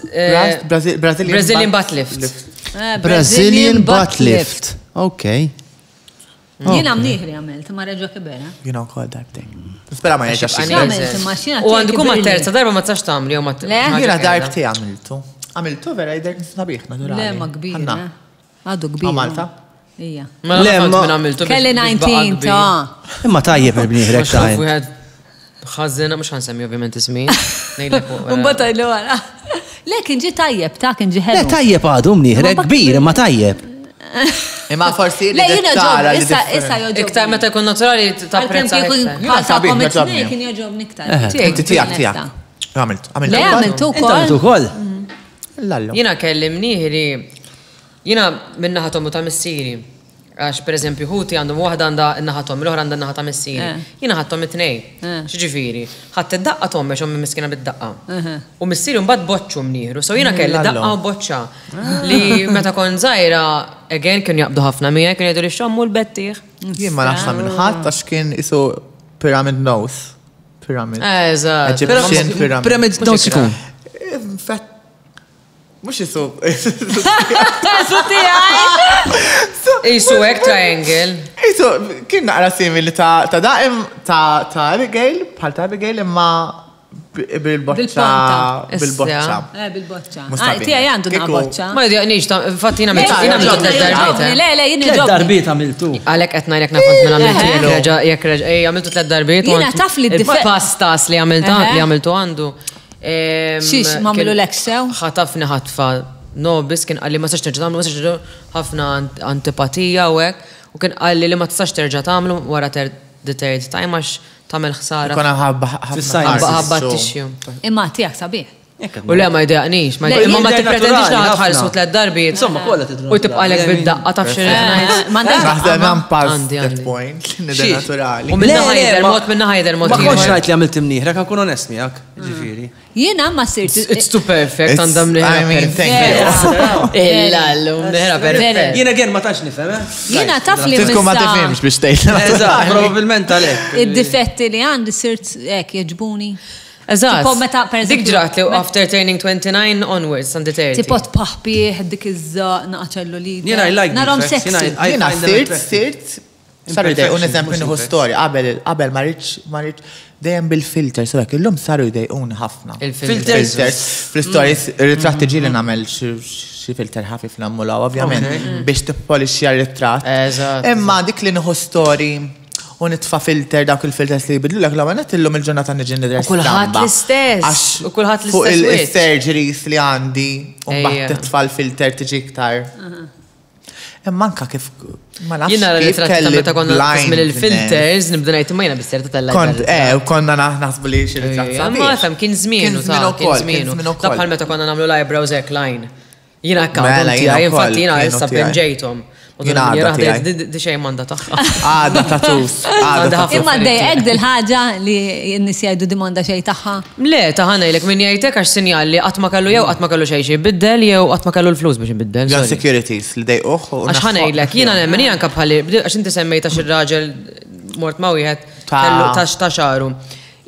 Brazilian butt lift. Brazilian butt lift. Okay. Jiena mnieħri għamilt, ma reġa kibera. You call that thing. Spera ma jieġax Għamilt, imma xina U għandu kum terza darba ma tsax tamli u ma Jina darbti għamiltu. Għamiltu vera jider nisnabiħ naturali. Le, ma kbir. Għadu kbir. Malta? Ija. Le, ma Kelli 19 ta' Imma tajjeb il-bnieħrek tajjeb. Xazzina, mux ħansemmi ovvijament ismi. Mbata il-għala. Le, kien ġi tajjeb, ta' kien ġi Le, ħelu. tajjeb għadu mnieħrek kbir, imma tajjeb. Imma forsi Le, jina ġob, issa joġob. Iktar meta kun naturali ta' prezza. Kien joġob niktar. Tijak. Għamiltu. Le, għamiltu Intantu kol. kol. Lallu. Jina kellim nieħri, jina minnaħatom ta' missiri. Għax, per eżempju, ħuti għandhom waħda għanda naħatom, l-oħra għanda naħata missiri. Jina ħattom it-nej. Xġifiri, ħatt id-daqqa tom biex ommi miskina bid-daqqa. U missiri mbad boċċu mniħru. So jina kelli daqqa u boċċa. Li meta kon zaħira, again, kien jaqbdu ħafna mija, kien jgħidu li xommu l-bettiħ. Jien ma nafx minn ħadd għax kien isu pyramid nose. Pyramid. Eżat. Egyptian pyramid. Pyramid nose ikun. Fett. Mux isu. Isu ek triangle. Isu, kien naqra simili ta' daqim ta' Abigail, bħal ta' Abigail imma bil-boċċa. Bil-boċċa. Bil-boċċa. Mustabi. Tija jandu na boċċa. Ma jdiqnix, fatti jina mitu t-darbiet. Le, jina Tlet ġobni. darbiet għamiltu. Għalek għetna jek nafont minn għamiltu. Jek għamiltu 3 darbiet. Jina taf li d-difett. Pastas li għamiltu għandu. Xiex, mamlu l-eksew? ħatafni ħatfa nobis, kien għalli ma s-sax terġa tamlu, ma s-sax terġa ħafna antipatija u għek, u kien għalli li ma s-sax terġa tamlu wara the third time għax tamel ħsara. Kona ħabba t-tixju. Imma tijak sabiħ. U le ma jdaqnix, imma ma t-pretendix li ħalsu 3 darbiet. Insomma, kolla tidru. U tibqalek bid-daqqa taf xirri. Naħdem għam pass that point, nida naturali. U minna ħajder mod, minna ħajder mod. Ma konx rajt li għamilt imnieħrek, għakun onest miegħek, ġifieri. Jiena ma sirt. It's too perfect, għandam I mean, thank you. Illa, neħra perfect. Jiena għen ma tax nifhem, Jiena taf li Tiskom ma tifhimx biex tgħid. Eżatt, probabilment għalhekk. Id-difetti li għandi sirt hekk jeġbuni. Eżatt. Tipo meta per Dik ġrat li after turning 29 onwards on the 30. Tipo tpaħbieħ dik iż-żaq naqaċellu li. Jiena I like Narom defects, sexy. Jiena sirt. Saru dej, un eżempju nieħu storja, qabel ma rridx dejjem bil-filter, so hekk illum saru jdejquni ħafna. Il-filters. Fl-istorja ritratti ġieli nagħmel xi filter ħafif nammulaw ovvjament biex tippolixxja r-ritratt. Imma dik li nieħu story u nitfa' filter dawk il-filters li jbidlulek l-għanet illum il-ġurnata niġi nidres. U kulħadd l-istess. U kulħadd fuq l-istess. il-surgeries li għandi u mbagħad titfa' l-filter tiġi iktar. Imma anka kif ma nafx. Jiena l-ritratt meta konna nismil il-filters nibda ngħid imma jiena bis-serta tal-live. U konna naħsbu li xi ritratt sabiħ. Ma fem kien żmienu ta' kien żmienu. Bħal meta konna nagħmlu l-eyebrows hairline. Jiena akkawnt tiegħi infatti jiena issa pinġejthom. Jina di xej manda taħħa. Għadda tatus. Imma dejjek dil-ħaġa li n-nis jgħidu di manda xej taħħa. Le, taħħana jilek minn jgħajtek għax sinjal li għatma kallu jew għatma kallu xej biddel jew għatma kallu l-flus biex biddel. Ġan securities li dejquħ. Għax ħana jgħilek, jina nemmen jgħan kabħalli, għax inti semmejta xil-raġel mort ma wieħed ta' xaru.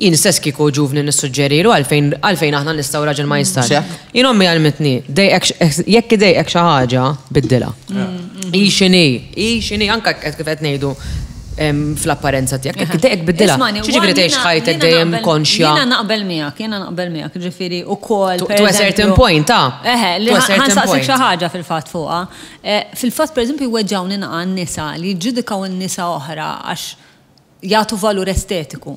Jien stess kiku ġuvni nissuġġeriru għalfejn aħna nistaw raġel ma jistax. Jien ommi għalmetni, jekk dejqek xi ħaġa biddilha. Ixini, anka kif qed ngħidu fl-apparenza tiegħek, jekk dejqek biddilha. Xiġifieri tgħix ħajtek dejjem konxja. Jiena naqbel miegħek, ġifieri ukoll. To a certain point, ta'. Li ħansaqsik xi ħaġa fil-fatt fuqha. Fil-fatt pereżempju jweġġawni naqa' n-nisa li jġudikaw in-nisa oħra għax jagħtu valur estetiku.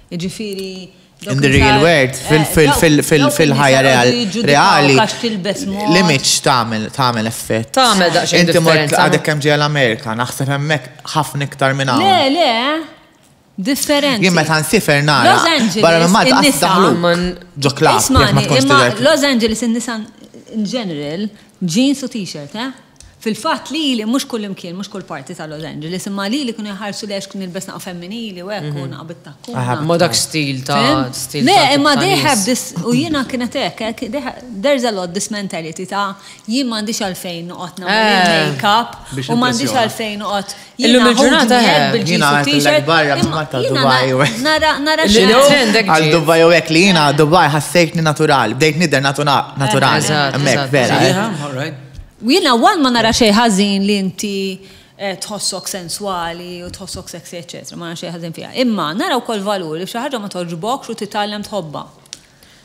Ġifiri. In the real world, fil-ħajja reali, l-image tagħmel effett. Tagħmel daqsxejn differenza. Inti mort għadek kemm ġej l-Amerika, naħseb hemmhekk ħafna iktar minn hawn. Le, differenti. Jien meta nsifer nara. Barra minn Malta qas daħluk. Ġo klab, jekk ma tkunx tidher. Los Angeles in-nisa in general, jeans u t-shirt, Fil-fatt li mhux kull imkien, mhux kull parti ta' Los Angeles, imma li kienu jħarsu lex kun ilbes naqa' femminili u hekk u naqa' bit-takkuna. Ma dak stil ta' Le, imma they have this, u jiena kienet hekk, there's a lot this mentality ta' jien m'għandix għalfejn noqgħod nagħmel make-up u m'għandix għalfejn noqgħod illum il-ġurnata jiena għedt barra Malta Dubai u nara għal Dubai u hekk li jiena Dubai ħassejtni naturali, bdejt nidher naturali. Hemmhekk vera. Jiena għal ma nara xej ħażin li inti tħossok sensuali u tħossok sexy, eccetera, ma nara xej ħażin fiha. Imma nara wkoll valuri xi ħaġa ma toġbokx u titgħallem tħobba.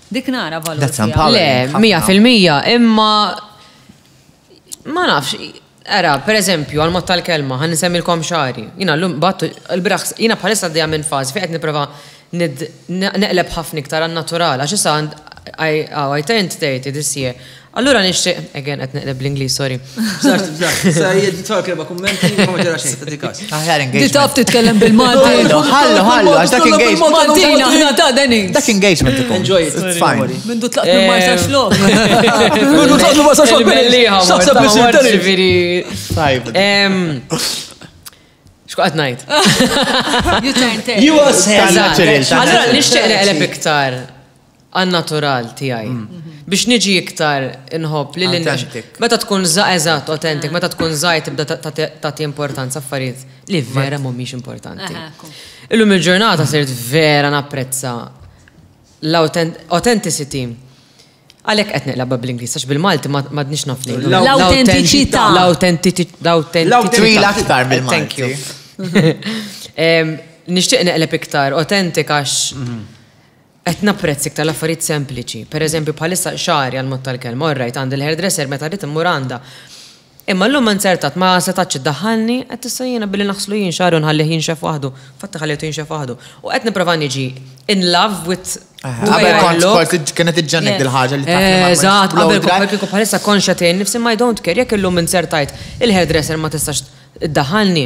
Dik nara valur fiha. Le, 100%, imma ma nafx. Era, per eżempju, għal-mod tal-kelma, ħan nisemmilkom xari. Jiena llum battu l-biraħs, jiena bħalissa għaddejja minn fażi fejn qed nipprova neqleb ħafna iktar għan-naturali għax issa I turned 30 this year. Allura nixtieq, again, qed neqleb l-Ingliż, sorry. Sa jitfak erba' kummenti ma ġara xejn ta' dikas. Di taf titkellem bil-Malti. Ħallu, għax dak engagement. Maltina aħna ta' Dennis. Dak engagement ikun. Enjoy it. It's fine. Mindu tlaqt minn Marsa xlok. Mindu tlaqt minn Marsa xlok. Saħseb li xinteri. X'qed ngħid? You turned 30. You was Allura nixtieq neqleb iktar għan-natural tiegħi. Biex niġi iktar inħobb li meta tkun eżatt authentic, meta tkun żgħir tibda tagħti importanza affarijiet li vera mhumiex importanti. Illum il-ġurnata sirt vera napprezza l-authenticity. Għalhekk qed neqlab bl-Ingliż għax bil-Malti m'għadniex nafni. L-autentiċità. Twila aktar bil-Malti. Nixtieq neqleb iktar authentic għax qed napprezz iktar l-affarijiet sempliċi. Pereżempju bħalissa xari għal-mod tal-kelma, orrajt għandi l-hairdresser meta rrid immur għandha. Imma llum insertat ma setax iddaħħalni qed issa jiena billi naħslu jien xari u nħallih jinxef waħdu. Fatti ħallejtu jinxef waħdu. U qed nipprova niġi in love with kienet iġġennek dil-ħaġa li eżatt, qabel kieku bħalissa konxja tiegħi nifsi ma don't care jekk illum insertajt il-hairdresser ma tistax iddaħħalni.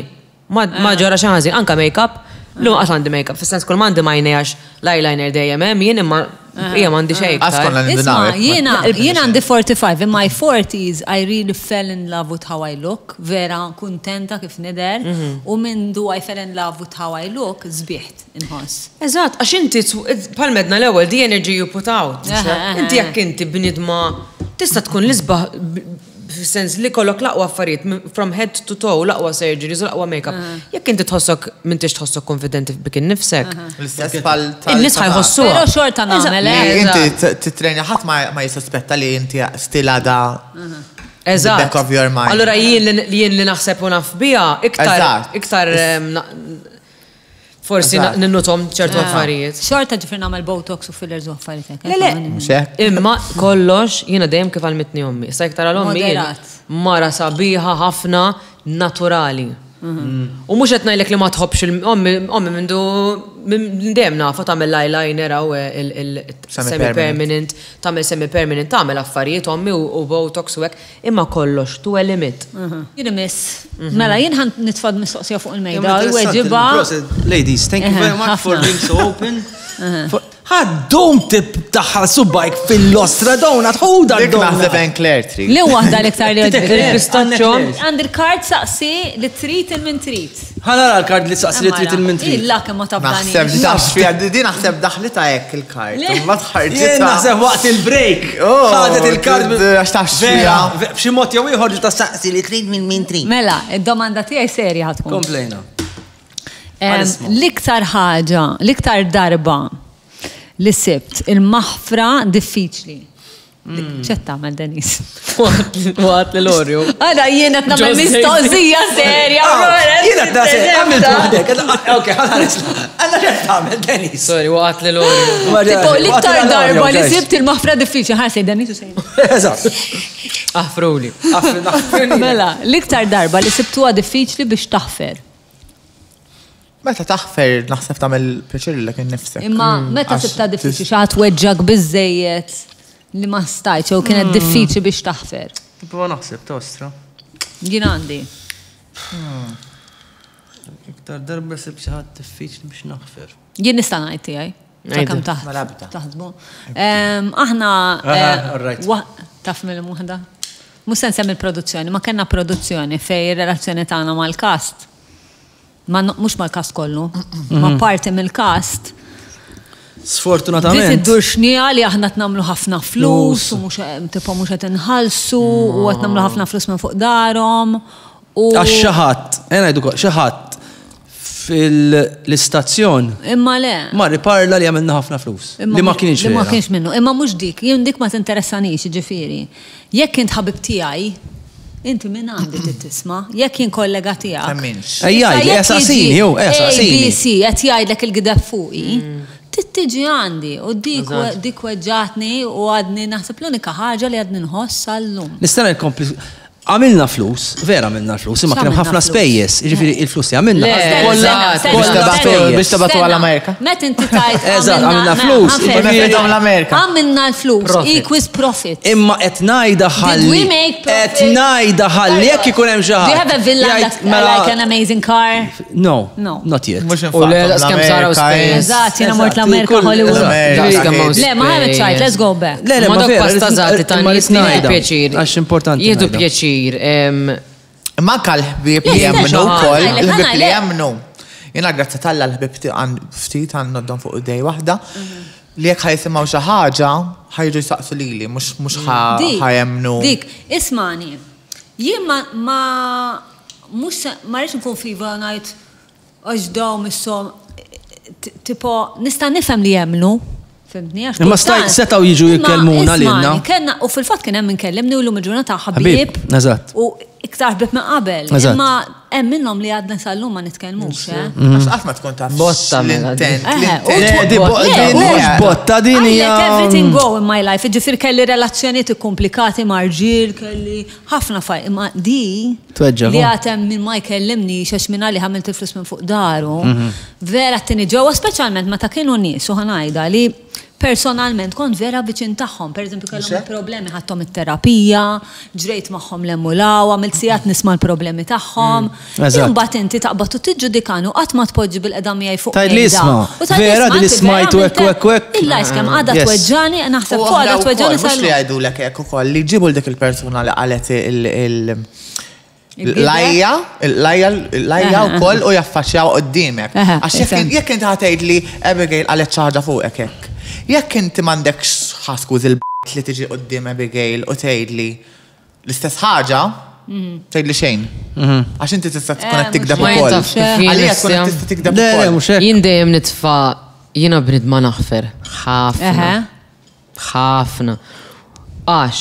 Ma ġara xi ħażin, anke make-up. Lum għax għandi make-up, fis-sens kull m'għandi ma jnejjax l-eyeliner dejjem hemm jien imma Ija m'għandi xejn. Askonna Isma, jiena għandi 45, in my 40s I really fell in love with how I look, vera kuntenta kif nider, u minn du I fell in love with how I look, zbiħt inħoss. Eżatt, għax inti palmedna l-ewwel the energy you put out. Inti jekk inti bnidma tista' tkun l-isbaħ f'sens li kollok laqwa affarijiet from head to toe, laqwa surgeries, laqwa makeup. Jekk inti tħossok m'intix tħossok konfidenti f'bik innifsek. L-istess pal. In-nies ħajħossuha. Però xorta nagħmel Inti titrenja ħadd ma jisospetta li inti still għada. Eżatt. Back of your mind. Allura jien li naħseb u naf biha iktar forsi ninnutom ċertu affarijiet. Xorta ġifri nagħmel botox u fillers u affarijiet. Le. Imma kollox jiena dejjem kif għalmitni ommi. Sa iktar għal-ommi mara sabiħa ħafna naturali. U mhux qed ngħidlek li ma tħobbx ommi mindu dejjem nafa tagħmel eyeliner aw il-semi-permanent, tagħmel semi-permanent, tagħmel affarijiet ommi u botox u hekk, imma kollox to a limit. Jien miss. Mela jien ħan nitfad mistoqsija fuq il-mejda u weġiba. Ladies, thank you very much for being so open. Ħaddum taħħal subbajk fil-lostra dawna tħuda Dik naħseb Claire Tree. Li waħda l-iktar li Pistaccio. Għand il-kard saqsi li trid il-min trid. ħanara l-kard li saqsi li trid il-min trid. Illa kemm ma tabdani. Naħseb di naħseb daħlita hekk il-kard. Ma tħarġitha. Jien naħseb waqt il-break. Ħadet il-kard għax taħx fiha. B'xi mod jew ieħor ta' saqsi li trid minn min trid. Mela, id-domanda tiegħi serja ħadkun. Komplejna. L-iktar ħaġa, l-iktar darba li sibt il-maħfra diffiċli. ċetta għamel Denis. Waqt l-orju. Għada jienet namel mistoqsija serja. Jienet nasi, għamilt waħdek. Ok, għanna ċetta għamel Denis. Sorry, waqt l-orju. Tipo, l-iktar darba li sibt il-maħfra diffiċli. Ħarsej Denis u sejn. Eżatt. Aħfruli. Mela, l-iktar darba li sibtuha diffiċli biex taħfer. Meta taħfer naħseb tagħmel pjaċir lek innifsek. Imma meta sibta diffiċli xaħat weġġak biżejjed li ma stajtx jew kienet diffiċli biex taħfer. Iba naħseb tostra. Jien għandi. Iktar darba sib xi ħadd diffiċli biex naħfer. Jien nista' ngħid tiegħi. Kemm taħsbu. Aħna taf mill-waħda. Mhux se nsemmi l-produzzjoni, ma kellna produzzjoni fejn ir-relazzjoni tagħna mal-kast. Mux mal-kast kollu, ma parti mill-kast. Sfortunatament. Dit id-durxnija li aħna t-namlu ħafna flus, u mux qed inħallsu, u qed namlu ħafna flus minn fuq darhom. Għax xaħat, xaħat fil-istazzjon. Imma le. Marri parla li għamilna ħafna flus. Li ma kienx Li ma kienx minnu. Imma mux dik, jien dik ma tinteressanix, ġifieri. Jekk int ħabib tiegħi, inti minn għandi t-tisma, jekk jien kollega tijak. Ejjaj, esasini, jow, esasini. ABC, jett jgħidlek il-gidab fuqi, tittiġi għandi, u dik weġġatni u għadni naħseb l-unika ħaġa li għadni nħoss għallum. Nistana il-kompli. Għamilna flus, vera għamilna flus, imma kien ħafna spejjes, ġifiri il-flus li għamilna. Biex tabatu għall-Amerika? Met inti tajt. Għamilna flus. Għamilna l-flus, equals profit. Imma etnajda ħalli. Etnajda ħalli, jekk ikun hemm xi ħadd. Do you have a villa like an amazing car? No, not yet. U le, skem saraw spejjes. Eżatt, jena mort l-Amerika Hollywood. Le, ma ħamet ċajt, let's go back. Le, ma dok pastazati ta' jisnajda. Għax importanti. Jihdu pjaċir. Manka l-ħbib li jemnu kol, l-ħbib li jemnu. Jena grazzi talla l-ħbib ftit għannoddon fuq id-dej wahda, li jek ħajsimaw xaħġa, ħajġu jisaqsu li, mux ħajemnu. Dik, ismani, jien ma rridx nkun fiva ngħid għax daw missom, tipo, nista' nifhem li jemnu. Ma stajt setaw jiġu jikkelmuna l-inna. U fil-fat kien hemm inkellimni u l-lum il-ġurnata ħabib. U iktar ħbib ma qabel. Imma hemm minnhom li għadna sal-lum ma nitkellmux. Għax qatt ma tkun taf botta l-intent. Botta din hija. Everything go in my life. Ġifier kelli relazzjonijiet komplikati ma' rġiel, kelli ħafna faj. Imma di li għatem minn ma jkellimni xax minna li ħamilt il-flus minn fuq daru. Vera t-tini ġewwa speċjalment meta kienu nies u ħanajda li personalment kont vera viċin tagħhom, pereżempju kellhom problemi ħadthom it-terapija, ġrejt magħhom l-emmulaw, għamilt sigħat nisma' l-problemi tagħhom. Imbagħad inti taqbad u tiġġudikanu qatt ma tpoġġi bil-qeda miegħi fuq Tgħid li isma' vera din ismajtu hekk. Illa iskemm għadha tweġġani, naħseb fuq għadha tweġġani mhux li jgħidulek hekk ukoll li jġibu dik il-persuna li qalet l-lajja wkoll u jaffaċċjaw qudiemek. Għax jekk inti ħatejd li Abigail qalet xi ħaġa fuqek hekk. Jekk inti m'għandekx ħaskuż il-b li tiġi qudiem Abigail u tgħidli l-istess ħaġa, tgħidli xejn. Għax inti tista' tkun qed tikdeb ukoll. Għalija tkun qed tista' tikdeb ukoll. Jien dejjem nitfa' jiena brid ma naħfer. Ħafna. Għax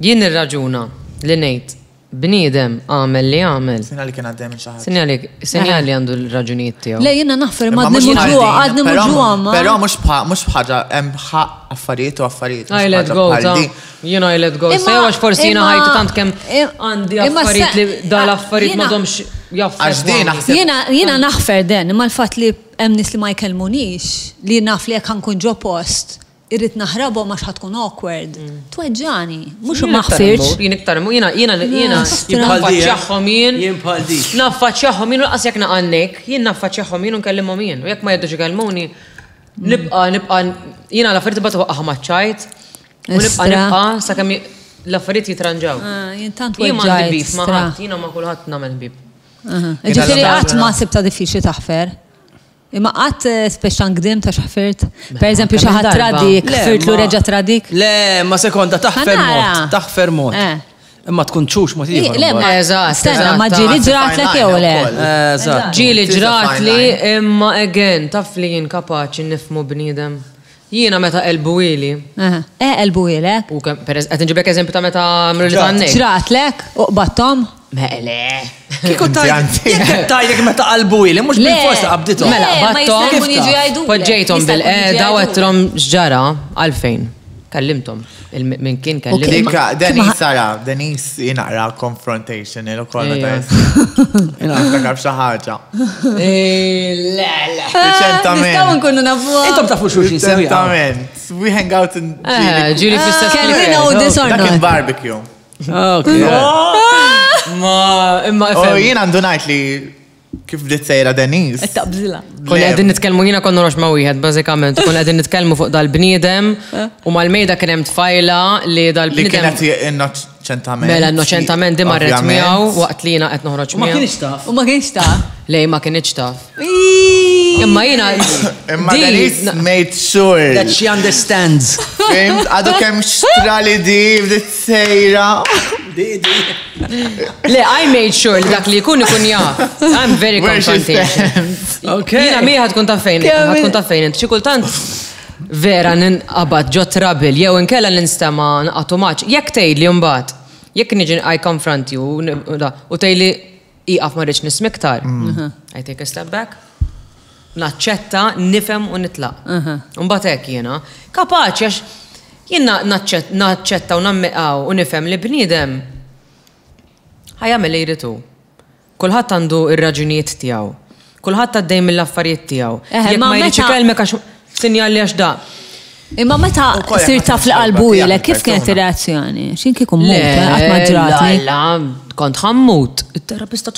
jien ir-raġuna li ngħid bniedem għamel li għamel. Sinjali kien għaddej minn xi ħadd. Sinjali għandu l-raġunijiet tiegħu. Le jiena naħfer ma għadni muġuha ma. Però mhux bħaġa hemm affarijiet u affarijiet. I let go, jiena I let go. Sew għax forsi jiena ħajtu tant kemm għandi affarijiet li dal-affarijiet m'għadhomx jaffar. Jiena naħfer den, imma l-fatt li hemm nies li ma jkellmunix, li naf li jekk ħankun ġo post. Irrit naħrabu ma xħatkun awkward. Tweġġani, mux maħfirċ. Jien iktar, jina naffaċċjaħħom jien. Naffaċċjaħħom jien u laqas jek naqannek, jien naffaċċjaħħom jien u nkellimhom jien. U jekk ma jeddux ikellmuni, nibqa' jiena l-affarijiet batu waqgħa maċċajt u nibqa' sakemm l-affarijiet jitranġaw. Jien tant Jien m'għandi bif ma' ħadd, jiena ma' kulħadd nagħmel bib. Ġifieri qatt ma sibta diffiċli taħfer. Imma qatt speċan gdim ta' xaħfirt? Per eżempju xaħat tradik, firtlu reġa tradik? Le, ma sekonda taħfer mod. Imma tkun ċux ma tiħor. Le, ma stenna, ma ġili ġrat l jew le. Ġili ġrat li imma again, taf li jien kapaċi nifmu bniedem. Jiena meta elbu ili. Elbu ilek? Qed nġibek eżempju ta' meta mruli tannek. Ġrat lek? Uqbattom? Mele. Kiko tajjek meta qalbu ili, mux bil-fors ta' qabditom. Mela, battom, poġġejtom bil-qeda u għettrom xġara għalfejn. Kallimtom. Min kien kallimtom. Dikka, Denis jinaqra confrontation, il-ukoll meta jistakar xaħġa. Le. Nistaw nkunu nafu. Intom tafu xulxin sewi. Reċentament. We hang out in Ġili fl-istess. Can we know this or not? Dakin barbecue. Imma jien għandu ngħid li kif bdiet sejra Denis. Taqbżila. Kon qegħdin nitkellmu jiena konna rox ma' wieħed bażikament, kon qegħdin nitkellmu fuq dal-bniedem u mal-mejda kien hemm tfajla li dal-bniedem. Li kienet innoċentament. Mela innoċentament di marret miegħu waqt li jiena qed noħroġ miegħu. Ma kienx taf. U ma kienx taf. Lej ma kienx taf. Imma jiena. Imma Denis made sure. That she understands. Fimt, għadu kemm xtra li di bdiet sejra. Le, I made sure li dak li jkun jaf. I'm very confrontation. Jina mi ħadkun ta' fejn, xi kultant vera ninqabad ġo trabil, jew inkella ninstema nqatu maċ. Jekk tgħidli mbagħad, jekk niġi I confront you u tgħidli iqaf ma rridx nismiktar. I take a step back. Naċċetta, nifhem u nitlaq. Mbagħad hekk jiena kapaċi għax jiena naċċetta u nammeqaw u nifhem li bniedem ħajjagħmel li jridu. Kulħadd għandu ir-raġunijiet tiegħu. Kulħadd għaddej mill-affarijiet tiegħu. Jekk ma jridx ikellmek għax sinjali għax da. Imma meta sir taf li qalbu ilek, kif kienet ir-reazzjoni? X'in kieku mut, qatt ma ġratni. La, kont ħammut. It-terapista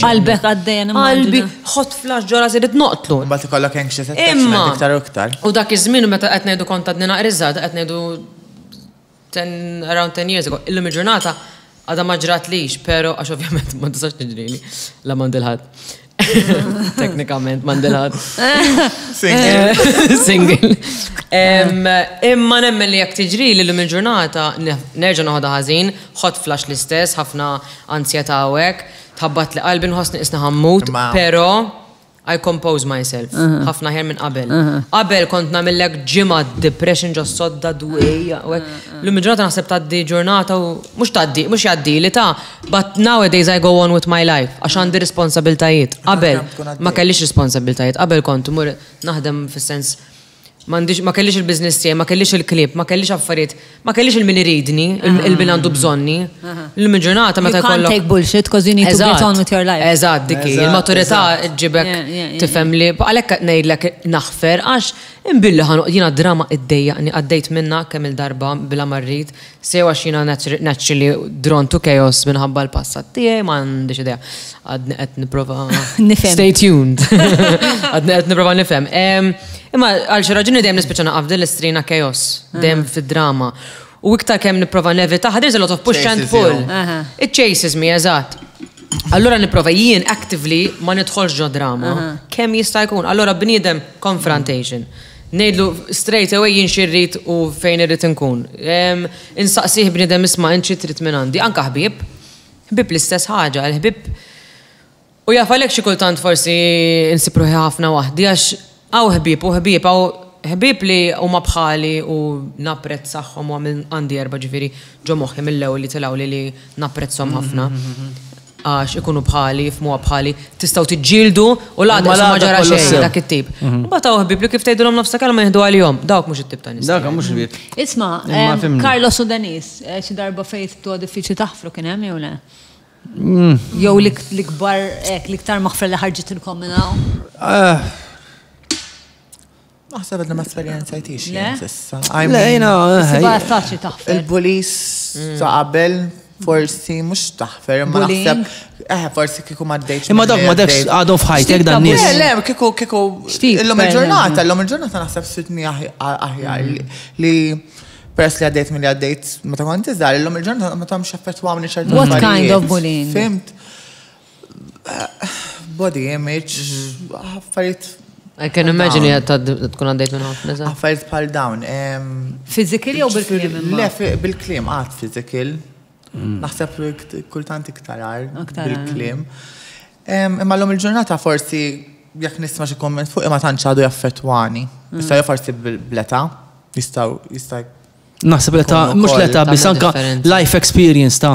qalbek għaddejja qalbi ħott flash ġora żied noqtlu. Mbagħad ikollok anxious attachment iktar u iktar. U dak iż-żmien meta qed ngħidu kont għadni naqriżat, qed ngħidu around 10 years ago. Illum il-ġurnata għadha ma ġratlix, pero għax ovvjament ma tistax tiġrili la mandilħad. Teknikament mandilħad. Single. Imma nemmen li jekk tiġrili l-lum il-ġurnata nerġa' noħodha ħażin, ħodd flash l-istess, ħafna ansjetà hawnhekk, tħabbat li qalbi nħossni isna ħammut, pero I compose myself. ħafna ħer minn qabel. Qabel kont nagħmellek ġimgħa depression ġo sodda dwejja. L-lum il-ġurnata naħseb tgħaddi ġurnata u mhux jgħaddi li but nowadays I go on with my life għax għandi responsabiltajiet. Qabel ma kellix responsabiltajiet. Qabel kont imur naħdem fis-sens ma kellix il-business tiegħi, ma kellix il-klip, ma kellix affarijiet, ma kellix il-min iridni, il-min għandu bżonni. Il-ġurnata meta jkollok. You can't take bullshit because you need to get on with your life. Eżatt, dikki, il-maturità ġibek tifhem li għalhekk ngħidlek naħfer għax imbilli jiena drama id-dejjaqni għaddejt minna kemm il-darba bila marrid, sew għax jiena naturally drawn to chaos minħabba l-passat tiegħi m'għandix idea. Għadni qed nipprova nifhem. Stay tuned. Għadni qed nipprova nifhem. Imma għal xi raġuni dejjem nispiċċa naqaf din l-istrina chaos, dejjem fid-drama. U iktar kemm nipprova nevita, there's a lot of push and pull. It chases me, eżatt. Allura nipprova jien actively ma nidħolx ġo drama. Kemm jista' jkun? Allura bniedem confrontation. Ngħidlu straight away jien xirrid u fejn irrid inkun. Insaqsih bniedem isma' inti trid minn għandi, anke ħbieb. Ħbieb l-istess ħaġa, l-ħbieb. U jaf għalhekk xi kultant forsi insibru ħafna waħdi għax għaw ħbib li huma bħali u napprezzahom u għandi erba' ġifieri ġo moħħi mill-ewwel li tilgħu li napprezzhom ħafna. Għax ikunu bħali, fmuha bħali, tistgħu tiġġieldu u laqgħa ma ġara xejn dak it-tip. Mbagħad hawn ħbib li kif tgħidulhom nofsa kelma jieħdu għalihom, dawk mhux it-tip ta' nies. Dawk mhux ħbieb. Isma' Carlos u Denise, xi darba fejn tuha diffiċli taħfru kien hemm jew le? Jew l-ikbar l-iktar maħfra li ħarġitilkom minn hawn? Naħseb għadna ma esperjenzajtix sissa. Il-polis ta' qabel forsi mux taħfer, ma naħseb forsi kiku ma d-dejċ. Imma dak ma dekx għadhom fħajtek dan nies. Le, kiku l-lum il-ġurnata naħseb sitni aħjar li peress li għaddejt mill-li għaddejt ma ta' kont iżdar, l-lum il-ġurnata ma ta' mx affettwawni ċertu What kind of bullying? Fimt? Body image, affarijiet. I can imagine tkun għaddejt minn ħafna. Affarijiet bħal dawn. Physical jew bil-kliem? Le, bil-kliem għad physical. Naħseb kultant iktarar bil-kliem. Imma l-lum il-ġurnata forsi jekk nisma' xi komment fuq imma tantx għadu jaffettwani. Jista' forsi bil-età, jista' naħseb l-età mhux l-età biss anke life experience ta'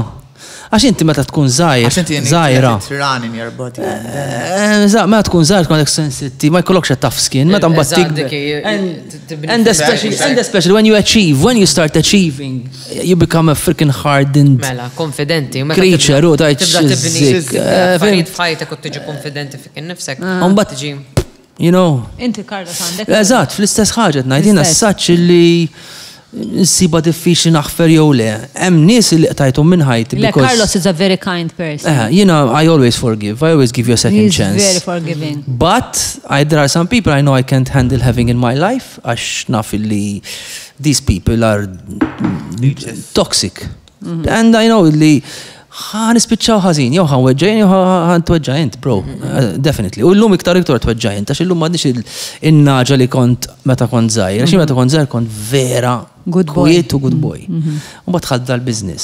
għax inti meta tkun żgħira. Meta tkun żgħir tkun għandek sensittiv, ma jkollokx tough skin, meta mbagħad tikber. And especially when you start achieving, you become a freaking hardened creature u tajt xizzik. Affarijiet f'ħajtek u tiġi konfidenti fik innifsek. Tiġi. You know. Inti Carlos għandek. Eżatt, fl-istess ħaġa ngħidina s-saċ li nsiba diffiċli naħfer jew le. Hemm nies li qtajthom minn ħajti. Le, Carlos is a very kind person. I always forgive. I always give you a second chance. He's very forgiving. But there are some people I know I can't handle having in my life għax naf li these people are toxic. And I know li nispiċċaw ħażin, jew ħanweġġajn jew ħantweġġajn, bro. Definitely. U llum iktar tweġġajn, għax illum m'għandix in-naġa li kont meta kont żgħir. Għax meta kont żgħir kont vera kwiet u good boy. U mbagħad ħadd dal-business.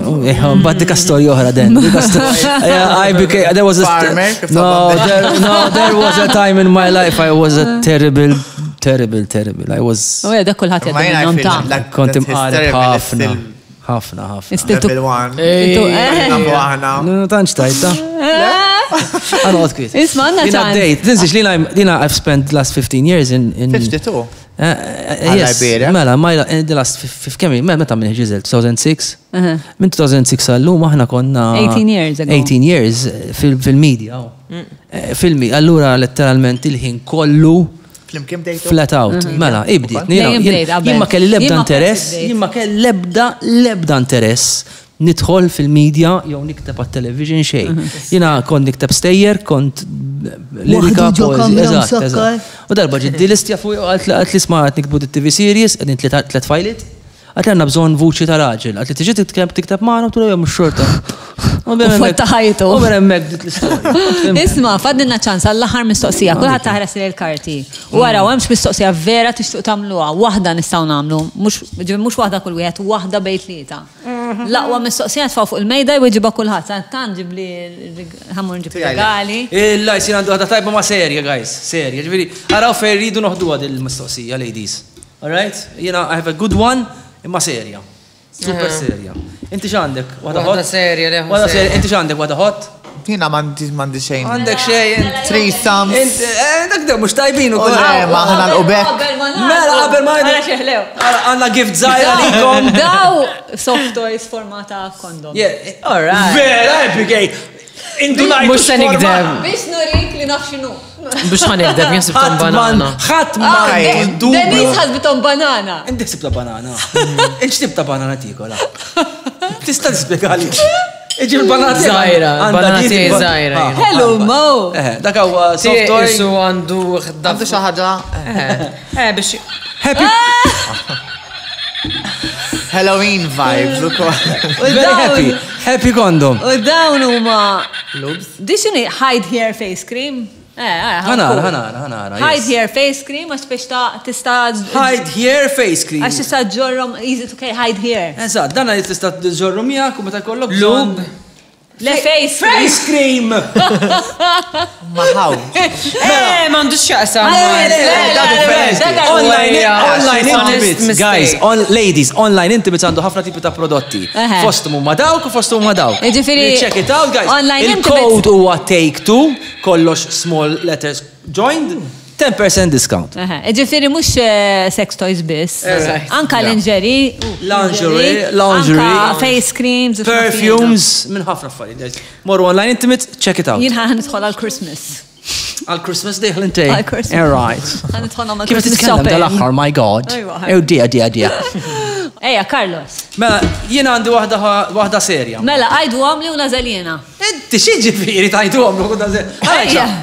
Mbagħad dik storja oħra den. There was a time in my life I was a terrible. I was. Dak kulħadd jgħid ta' kont imqareb ħafna. ħafna. Level 1. Tanċ tajta. Għana għod kwit. Isma għanna ċan. Tinsiġ li I've spent the last 15 years in 52. Yes, mela, the last 5 kemmi, meta minn ħiġizel, 2006. Minn 2006 għallum aħna konna 18 years ago. 18 years fil-media. Allura letteralment il-ħin kollu flat out. Mela, ibdiet. Jimma kelli lebda interess nidħol fil-medja jew nikteb għat-television xejn. Jiena kont nikteb stejjer, kont lirika eżatt. U darba ġiddi listja fuq għalt li sma' nikbu t-TV series, għedin 3 fajlit. Għat għanna bżon vuċi ta' raġel. Għat li tiġi tikteb maħna u tu jom xorta. U fatta ħajtu. U bera megdit l-istoria. Isma, faddinna ċans għall-ħar mistoqsija. Kulħat taħres l-karti. U għara, għemx mistoqsija vera tixtuq tamluwa. Wahda nistaw namlu. Mux wahda kull wieħed, wahda bejt lieta. Laqwa mistoqsija tfaw fuq il-mejda jweġiba kulħat. Tan ġibli ħammur ġib regali. Illa jisir għandu għadha tajba ma serja, guys. Serja. Ġiviri, għaraw fej rridu noħdu għad il-mistoqsija, ladies. All right? I have a good one. Imma serja. Super serja. Inti x'għandek? Waħda serja, Waħda serja. Inti x'għandek waħda hot? Jina mandi xejn. Għandek xejn. Threesomes. Dak da mux tajbin u Maħna l-ubek. Mela, qabel ma Għala xeħlew. għanna gift zaħira likom. Daw soft toys formata kondom. All right. Vera, epikej. Indunajtu. Mux se nikdeb. Biex nurik li nafxinu. Biex ħanikdeb, jasibtom banana. ħatman. Denis ħazbitom banana. Inti sibta banana. Inti tibta banana tikola. Tista t-spiegali. Iġi l-banana Zaħira, banana tiegħi zaħira. Hello, Mo. Dak huwa soft toy. Isu għandu Għandu xaħġa. biex. Happy. Halloween vibes. Very happy. Happy condom. U dawn huma. Dixini hide hair face cream. ħanara. Hide hair face cream għax biex tista. Hide hair face cream. Għax tista ġorrom, easy to hide hair. Eżatt, dan għaj tista ġorru miegħek u meta jkollok Lub. Le face cream. Maħaw. Mandux xaqsa. Online intimates, guys, ladies, online intimates għandu ħafna tipi ta' prodotti. Fostum huma dawk u fostum huma dawk. Ġifieri, Check it out, guys. online Il-code huwa take two, kollox small letters joined, 10% discount. Ġifiri mux sex toys biss. Anka lingerie. Lingerie, Anka face creams. Perfumes, minn ħafna affarijiet. Morru online intimates, check it out. Jien ħan nidħol għal-Christmas. Għal-Christmas day ħlintej. Għal-Christmas. All right. Ħan nidħol għal Kif Christmas titkellem shopping. dal-aħħar, my God. Oh dear. Eja, Carlos. Mela, jiena għandi waħda serja. Mela, għajdu għamli u nażaljena. Inti xi ġifieri tajtu għamlu u tażel.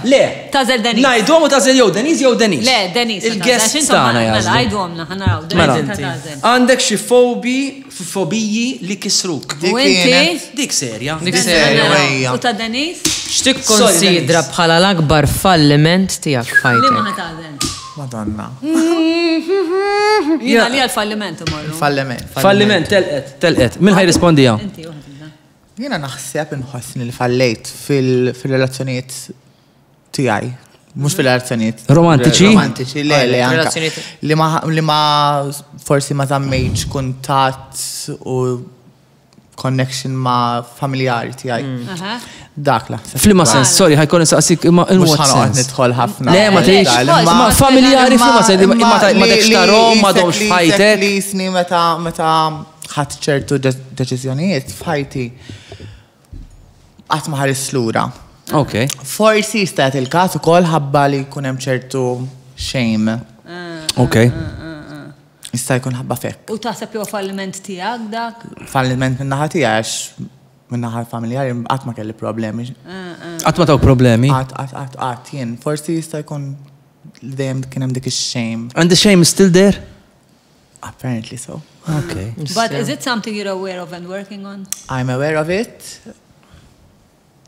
Le. Tażel Denis. Ngħidu għamu tażel jew Denis jew Denis. Le, Denis. Il-guest tagħna Mela, jazdu. għajdu għamna, ħanaraw. Mela, Denis ta' tażel. għandek xi fobiji li kisruk. U inti? Dik serja. U ta' Denis? X'tik konsidra bħala l-akbar falliment tiegħek Li fajtek? ma ħatażel. Madonna. Jina li għal-falliment umorru. Falliment, telqet. Min ħaj rispondija? Inti, uħdina. Jena naħseb nħossni li fallejt fil-relazzjoniet tijaj. Mux fil-relazzjoniet. Romantiċi? Romantiċi, le, anka. Li ma forsi ma zammejċ kuntat u connection ma familjari tijaj. Dak la. Flima sens, sorry, ħajkun nisaqsik imma in Mux what ħanoqot sense? nidħol ħafna. Le, ma tgħidx. Ma familjari flima sens, ma tekx tarom, ma domx fajtek. Li sni meta ħadd ċertu deċiżjonijiet fajti qatt ma ħares lura. Ok. Forsi jistat il-każ ukoll ħabba li jkun hemm ċertu shame. Ok. Jista' jkun ħabba fekk. U taħseb jew falliment tiegħek dak? Falliment minn naħa tiegħi għax minn naħa familjari qatt ma kelli problemi. Qatt ma tawk problemi? Qatt jien. Forsi jista' jkun li dejjem kien hemm dik ix-shame. And the shame is still there? Apparently so. Okay. But is it something you're aware of and working on? I'm aware of it.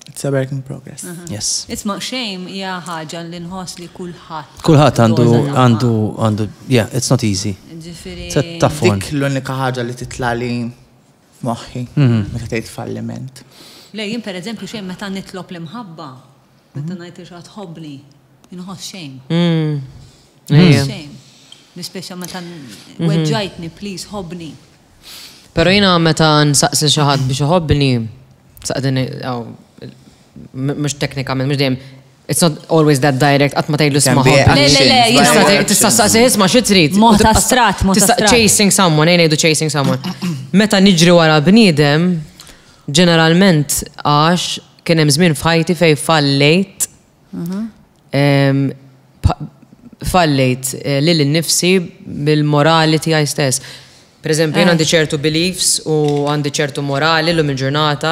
It's a work in progress. Yes. Isma' shame hija ħaġa li nħoss li kulħadd. Kulħadd għandu, yeah, it's not easy. Ġifieri. It's a tough one. Dik l-unika ħaġa li titla' li moħħi meta tgħid falliment. Le, jien pereżempju xejn meta nitlob l-imħabba, meta ngħid li ħobni, inħoss shame. Shame. Nispeċa meta weġġajtni, please, ħobni. Pero jina meta nsaqsi xi ħadd biex iħobbni, saqdini mhux teknikament, mhux dejjem it's not always that direct, qatt ma tgħidlu isma' ħobbni. Tista' staqsi isma' xi trid. Mod ta' strat, mod ta' strat. Chasing someone, ngħidu chasing someone. Meta niġri wara bniedem, ġeneralment għax kien hemm żmien f'ħajti fejn fallejt lil innifsi bil-morali tiegħi stess. Pereżempju, jien għandi ċertu beliefs u għandi ċertu morali l-lum il-ġurnata,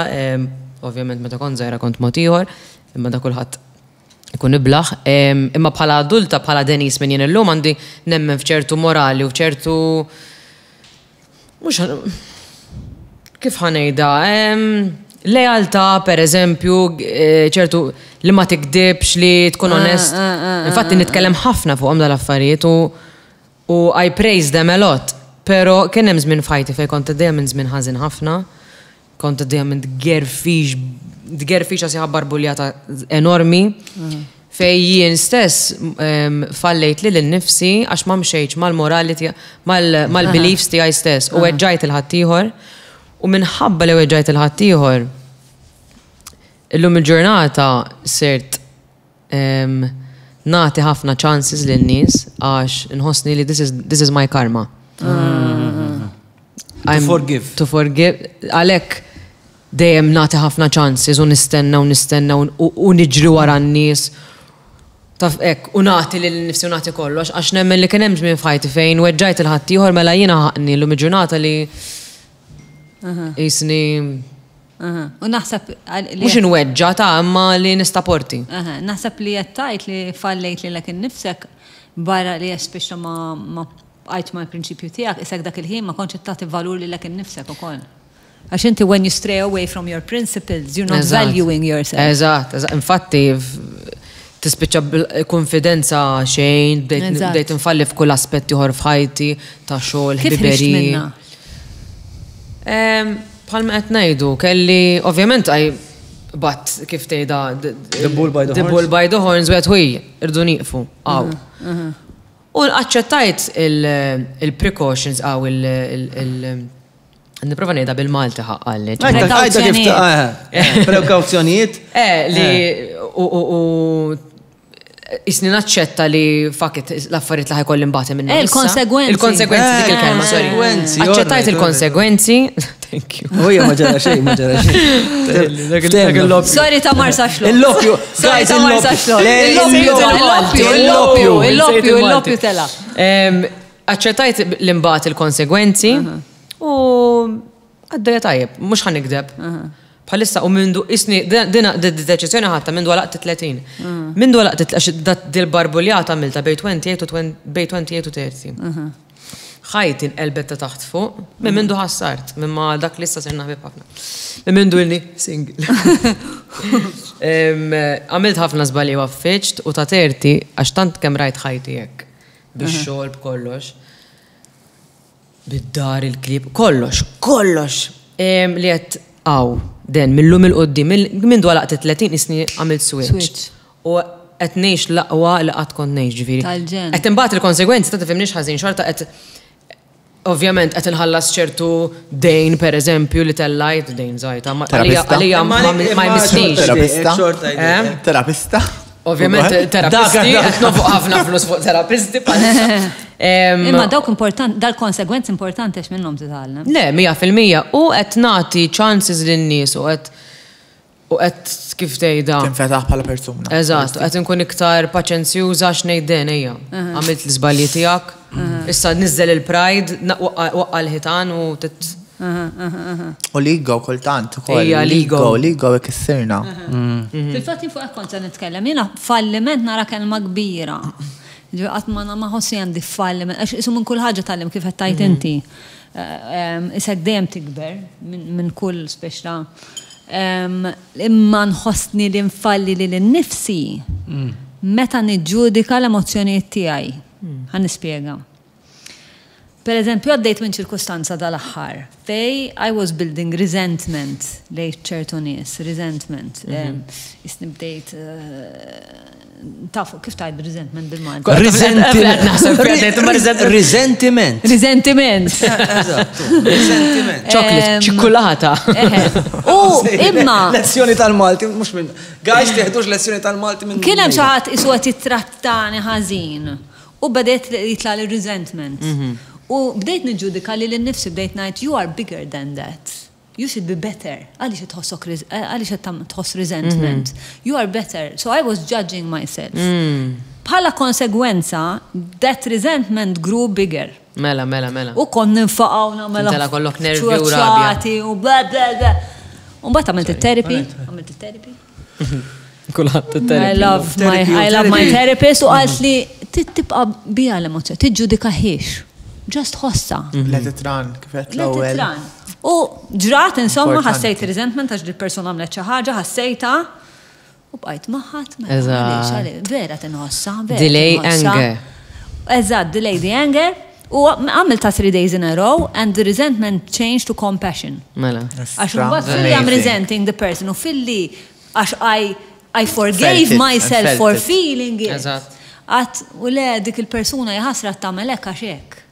ovvjament meta kont żgħira kont mod ieħor, imma da kulħadd ikun iblaħ, imma bħala adulta, bħala Denis minn jien illum għandi nemmen f'ċertu morali u f'ċertu mhux kif ħanejda, lealtà pereżempju, ċertu li ma tikdibx, li tkun onest. Infatti nitkellem ħafna fuqhom dal-affarijiet u I praise them a lot. Pero kien hemm żmien fajti fejn kont dejjem minn żmien ħażin ħafna, kont dejjem minn tgerfix għasi ħabbar buljata enormi, fej jien stess fallejt li l-nifsi għax ma mxejċ mal-morali mal-beliefs tiegħi stess u weġġajt il-ħaddieħor u minħabba li weġġajt il-ħaddieħor illum il-ġurnata sirt nagħti ħafna chances lin-nies għax inħossni li this is my karma. To forgive. To forgive. Għalhekk dejjem nagħti ħafna chances u nistenna u niġri wara n-nies. Taf hekk u nagħti lil nifsi u nagħti kollox għax nemmen li kien hemm żmien f'ħajti fejn weġġajt il-ħadd ieħor mela jiena ħaqni llum il-ġurnata li jisni U naħseb mhux inweġġa ta' imma li nistaporti. Naħseb li qed tgħid li fallejt lilek innifsek barra li speċta ma għajt ma' l-prinċipju tiegħek isek dak il-ħin ma kontx tagħti valur lilek innifsek ukoll. Għax inti when you stray away from your principles, you're not valuing yourself. Eżatt, infatti tispiċċa konfidenza xejn, bdejt infalli f'kull aspett ieħor f'ħajti ta' xogħol, ħbiberi. Bħalma qed ngħidu, kelli ovvjament but kif tgħidha the bull by the horns wet hui irdu nieqfu. U aċċettajt il-precautions nipprova ngħidha bil-Malti ħaqqalli. Prekawzjonijiet? Li isni naċċetta li fakit l-affarijiet li ħajkolli mbagħad minna. Il-konsegwenzi. Il-konsegwenzi dik il-kelma, sorry. Aċċettajt il-konsegwenzi. Thank you. Ujja ma ġara xejn, ma ġara xejn. Sorry ta' Marsa Xlok. Il-loppju. Sorry ta' Marsa Xlok. Il-loppju tela. Aċċettajt l-imbagħad il-konsegwenzi u għaddejja tajjeb, mhux ħanikdeb. Bħalissa u mindu isni dina d-deċiżjoni ħatta mindu għalaqt 30. Mindu għalaqt għax dil-barbuljata għamilta bej 28 u 30. Ħajti nqelbet ta' taħt fuq, minn mindu ħassart, minn ma dak lissa sirna ħbib ħafna. Minn mindu inni single. Għamilt ħafna żbalji waffiċt u ta' 30 għax tant kemm rajt ħajti hekk. Bix-xogħol b'kollox. Bid-dar il-klib, kollox. Li qed den millum il-qoddim, minn dwar laqt 30 isni għamilt switch. U qed ngħix l-aqwa li qatt kont ngħix ġifieri. Tal-ġen. Qed imbagħad il-konsegwenzi ta' tifhimniex ħażin xorta qed ovvjament qed inħallas ċertu dejn pereżempju li tellajt dejn żgħita. Għalija ma jmissnix. Terapista? Ovvjament terapisti qed nofuq ħafna flus fuq terapisti bħalissa. Imma dawk importanti, dal-konsegwenzi importanti għax minnhom titgħallem. Le, 100% u qed nagħti chances lin-nies u qed kif tgħidha. Tinfetaħ bħala persuna. Eżatt, qed inkun iktar paċenzjuża x'ngħid ejja. Għamilt l-iżbalji tiegħek, issa niżel il-pride, waqqa l-ħitan u U l-ego kultant ukoll. L-ego ikissirna. Fil-fatt fuq hekk kont se nitkellem, jiena falliment nara kelma kbira. Qatt ma ħossi għandi falliment, għax isu minn kull ħaġa tgħallem kif qed tajt inti. Isek dejjem tikber minn kull speċta. Imma nħossni li nfalli li l-nifsi meta niġġudika l-emozzjonijiet tiegħi. Ħan nispjega. Per eżempju, għaddejt minn ċirkustanza dal-aħħar fej I was building resentment lejn ċertu nies, resentment. Isni bdejt tafu, kif tajt resentment bil-Malti? Resentiment. Resentiment. Chocolate, ċikkulata. U imma. Lezzjoni tal-Malti, mux minn. Guys, teħdux lezzjoni tal-Malti minn. Kien hemm xi ħadd isu qed jittrattani ħażin. U bdejt jitla li resentment. U bdejt niġġudika li l-nifsi bdejt ngħid you are bigger than that. You should be better. Għaliex tħoss resentment. You are better. So I was judging myself. Bħala konsegwenza, that resentment grew bigger. Mela. U kon ninfaqaw namela. Tela kollok nervi u rabja. U bla. U mbagħad għamilt it-therapy. Kulħadd it-therapy. I love my therapist u qalt li tibqa' biha l-emozzjoni, tiġġudika ħiex. Just ħossa. Let it run, kifet l-ewwel. U ġrat insomma ħassejt resentment għax il-persuna għamlet xi ħaġa, ħassejta u bqajt maħat. Vera tinħossa, vera. Delay anger. Eżatt, delay the anger. U għamil ta' 3 days in a row and the resentment changed to compassion. Mela. Għax mbagħad filli I'm resenting the person u filli għax I forgave myself for feeling it. Eżatt. Għat u le dik il-persuna jħasra tagħmel hekk għax hekk.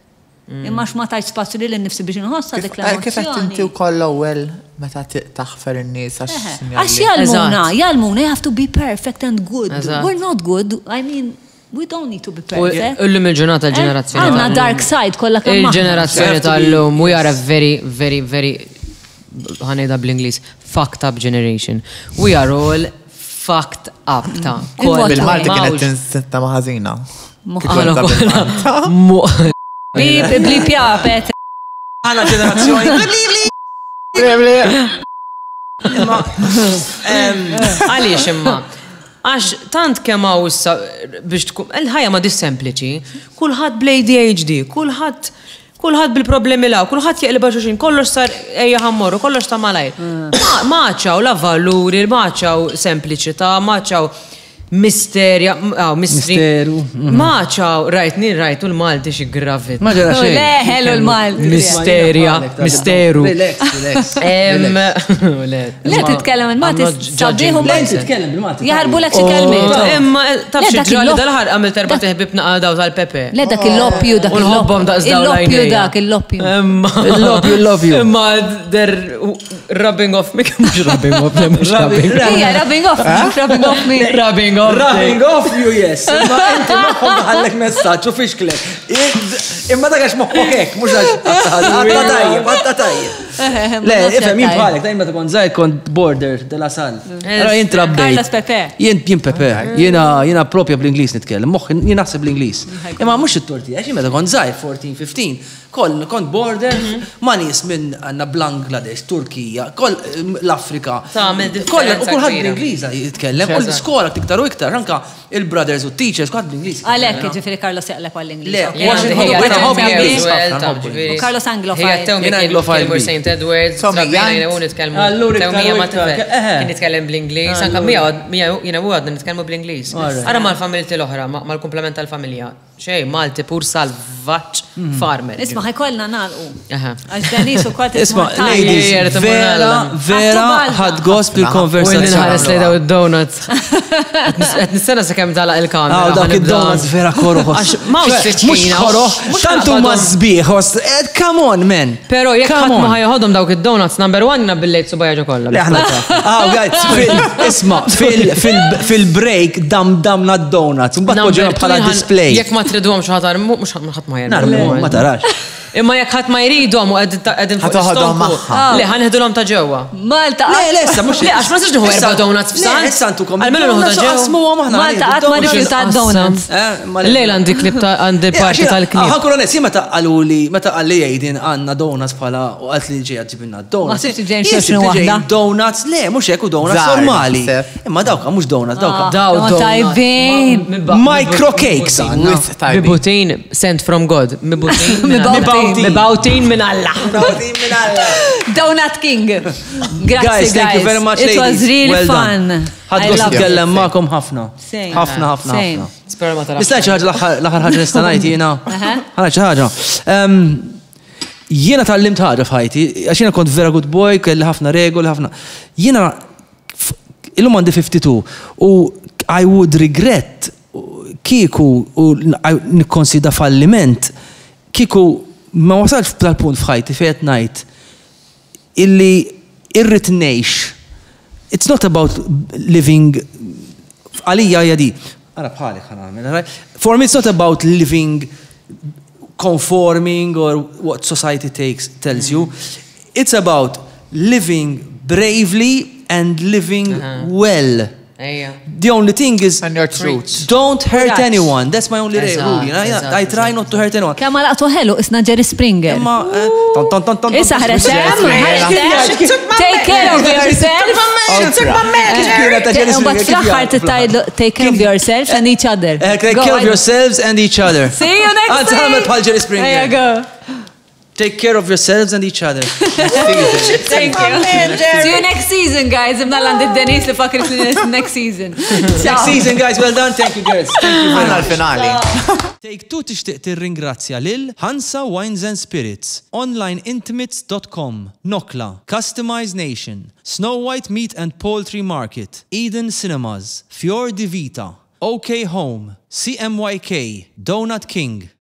Imma x'ma tajt spazju li l-nifsi biex nħossa dik l-emozzjoni. Kif qed inti wkoll l-ewwel meta taħfer in-nies Għax jalmuna, you have to be perfect and good. We're not good, I mean, we don't need to be perfect. Ullum il-ġurnata l-ġenerazzjoni. Għanna dark side kollha kemm il-ġenerazzjoni tal-lum, we are a very, very, very, ħanejda bl-Inglis, fucked up generation. We are all fucked up ta' bil-Malti kienet tinsetta maħazina. Blip ja, Petra. Għana ġenerazzjoni. Għaliex imma. Għax tant kemm hawn issa biex tkun il-ħajja ma dis sempliċi, kulħadd bl-ADHD, kulħadd bil-problemi law, kulħadd jeqliba xuxin, kollox sar ejja ħammorru, kollox ta' malajr. Maċaw la valuri, maċaw sempliċità, maċaw misterja, Misteru. Maċaw, rajtu l-Malti xi gravit. Maġara xejn. Leħelu l-Malti. Misterja, misteru. Le titkellem il-Malti, sabiħu Malti. Titkellem bil-Malti. Jaħarbu l-ek xi kelmiet. Imma taf xi ġraġa dal-ħar għamil terba teħbib naqadaw tal-Pepe. Le dak il-loppju, dak il-ħobbom daqsdaw il-loppju dak, il-loppju. Il-loppju. Imma they're rubbing off me, mux rubbing off, mux rubbing. Ija, rubbing off, mux rubbing off me. Rubbing off. Rubbing off you, yes. Imma inti moħħom għallek messaċ u fixklek. Imma dagax moħħok hekk, mux għatta tajjeb. Le, ifem, jien bħalek, dajma ta' kon zaħi kont border della sal. Jien trabbejt. Carlos Pepe. Jien Pepe. Jiena propja bl-Inglis nitkellem, moħħ jien naħseb bl-Inglis. Imma mux it-tortija, għax jien meta kont zaħi 14-15. Kont border ma' nies minn għanna Bangladesh, Turkija, koll l-Afrika. Kulħadd bl-Ingliż jitkellem, u l-iskola tiktar u iktar, anka il-brothers u teachers, kulħadd bl-Ingliż. Għalhekk ġifieri Carlos jaqleb għall-Ingliż. Le, Carlos Anglofile. Anglophile. St. Edwards, trabbina u nitkellmu. Tewmija ma tifel. Kien nitkellem bl-Ingliż, anka jiena u għadna nitkellmu bl-Ingliż. Ara mal-familti l-oħra, mal-komplement tal-familja. Xej, Malti pur salvaċ farmer. Isma, ħajkollna nalqu. Għax Denis u kwart isma, ladies, vera ħad gost bil-konversazzjoni. Nħares li daw id-donuts. Għet nistana se kem tala il-kamera. Dak id-donuts vera korroħos. Mux korroħ, tantu ma zbieħos. Come on, man. Pero jek ħat ma ħajħodhom dawk id-donuts, number one nabbillejt subajja kolla. Isma, fil-break damna d-donuts. Mbatt poġġuna bħala display. Jek ma tridhom xaħtar, mux ħat ma jgħar. Ma tarax. Imma jek ħat ma jridhom u għedin fuq istonku. Le, ħanħedulhom ta' ġewwa. Malta. Le, issa, mux. Le, għax ma s-ġuħu erba donuts f'san. Għalmenu nħu ta' ġewwa. Malta, għat ma rifju ta' donuts. Lejl għandi klip ta' għandi parti tal-klip. Għankun għones, meta għaluli, meta għalli jgħidin għanna donuts bħala u għat li ġeja ġibinna donuts. Ma sibti ġejn xorxin wahda. Donuts, le, mux ekku donuts normali. Imma dawka, mux donuts, dawka. Tajbin. Microcakes għanna. Mibutin sent from God. Mibawtin min Allah. Donut King. Grazie, Guys, thank you very much, It was ladies. really Well fun. Ħad għos nitkellem ma'kom ħafna. ħafna. Spera ma tara. Nistajċ ħagġa l-axar ħagġa nistanajt jena. ħagġa ħagġa. Jena tal-limt ħagġa fħajti, għax jena kont vera good boy, kelli ħafna regoli, ħafna. Jena, illum għandi 52, u I would regret kiku u nikkonsida falliment, kiku ma wasalx tal-punt fħajti fejt najt illi irrit nejx. It's not about living għalija jadi. Għara bħali ħana. For me it's not about living conforming or what society tells you. It's about living bravely and living well. The only thing is And your truth. Don't hurt anyone. That's my only rule. I try not to hurt anyone. Kemm għalaqtu ħelu isna Jerry Springer. Issa ħaresem. Take care of yourself. But fl-aħħar tittajdu take care of yourself and each other. Take care of yourselves and each other. See you next week. Bħal Jerry Springer. There you go. Take care of yourselves and each other. Thank you. See you next season, guys. I'm not landed Denise li fakir next season. Next season, guys. Well done. Thank you, girls. Thank you very Għanna much. l-finali. Take Two tixtieq tirringrazzja lil Hansa Wines and Spirits, onlineintimates.com, Nokla, Customize Nation, Snow White Meat and Poultry Market, Eden Cinemas, Fior di Vita, OK Home, CMYK, Donut King.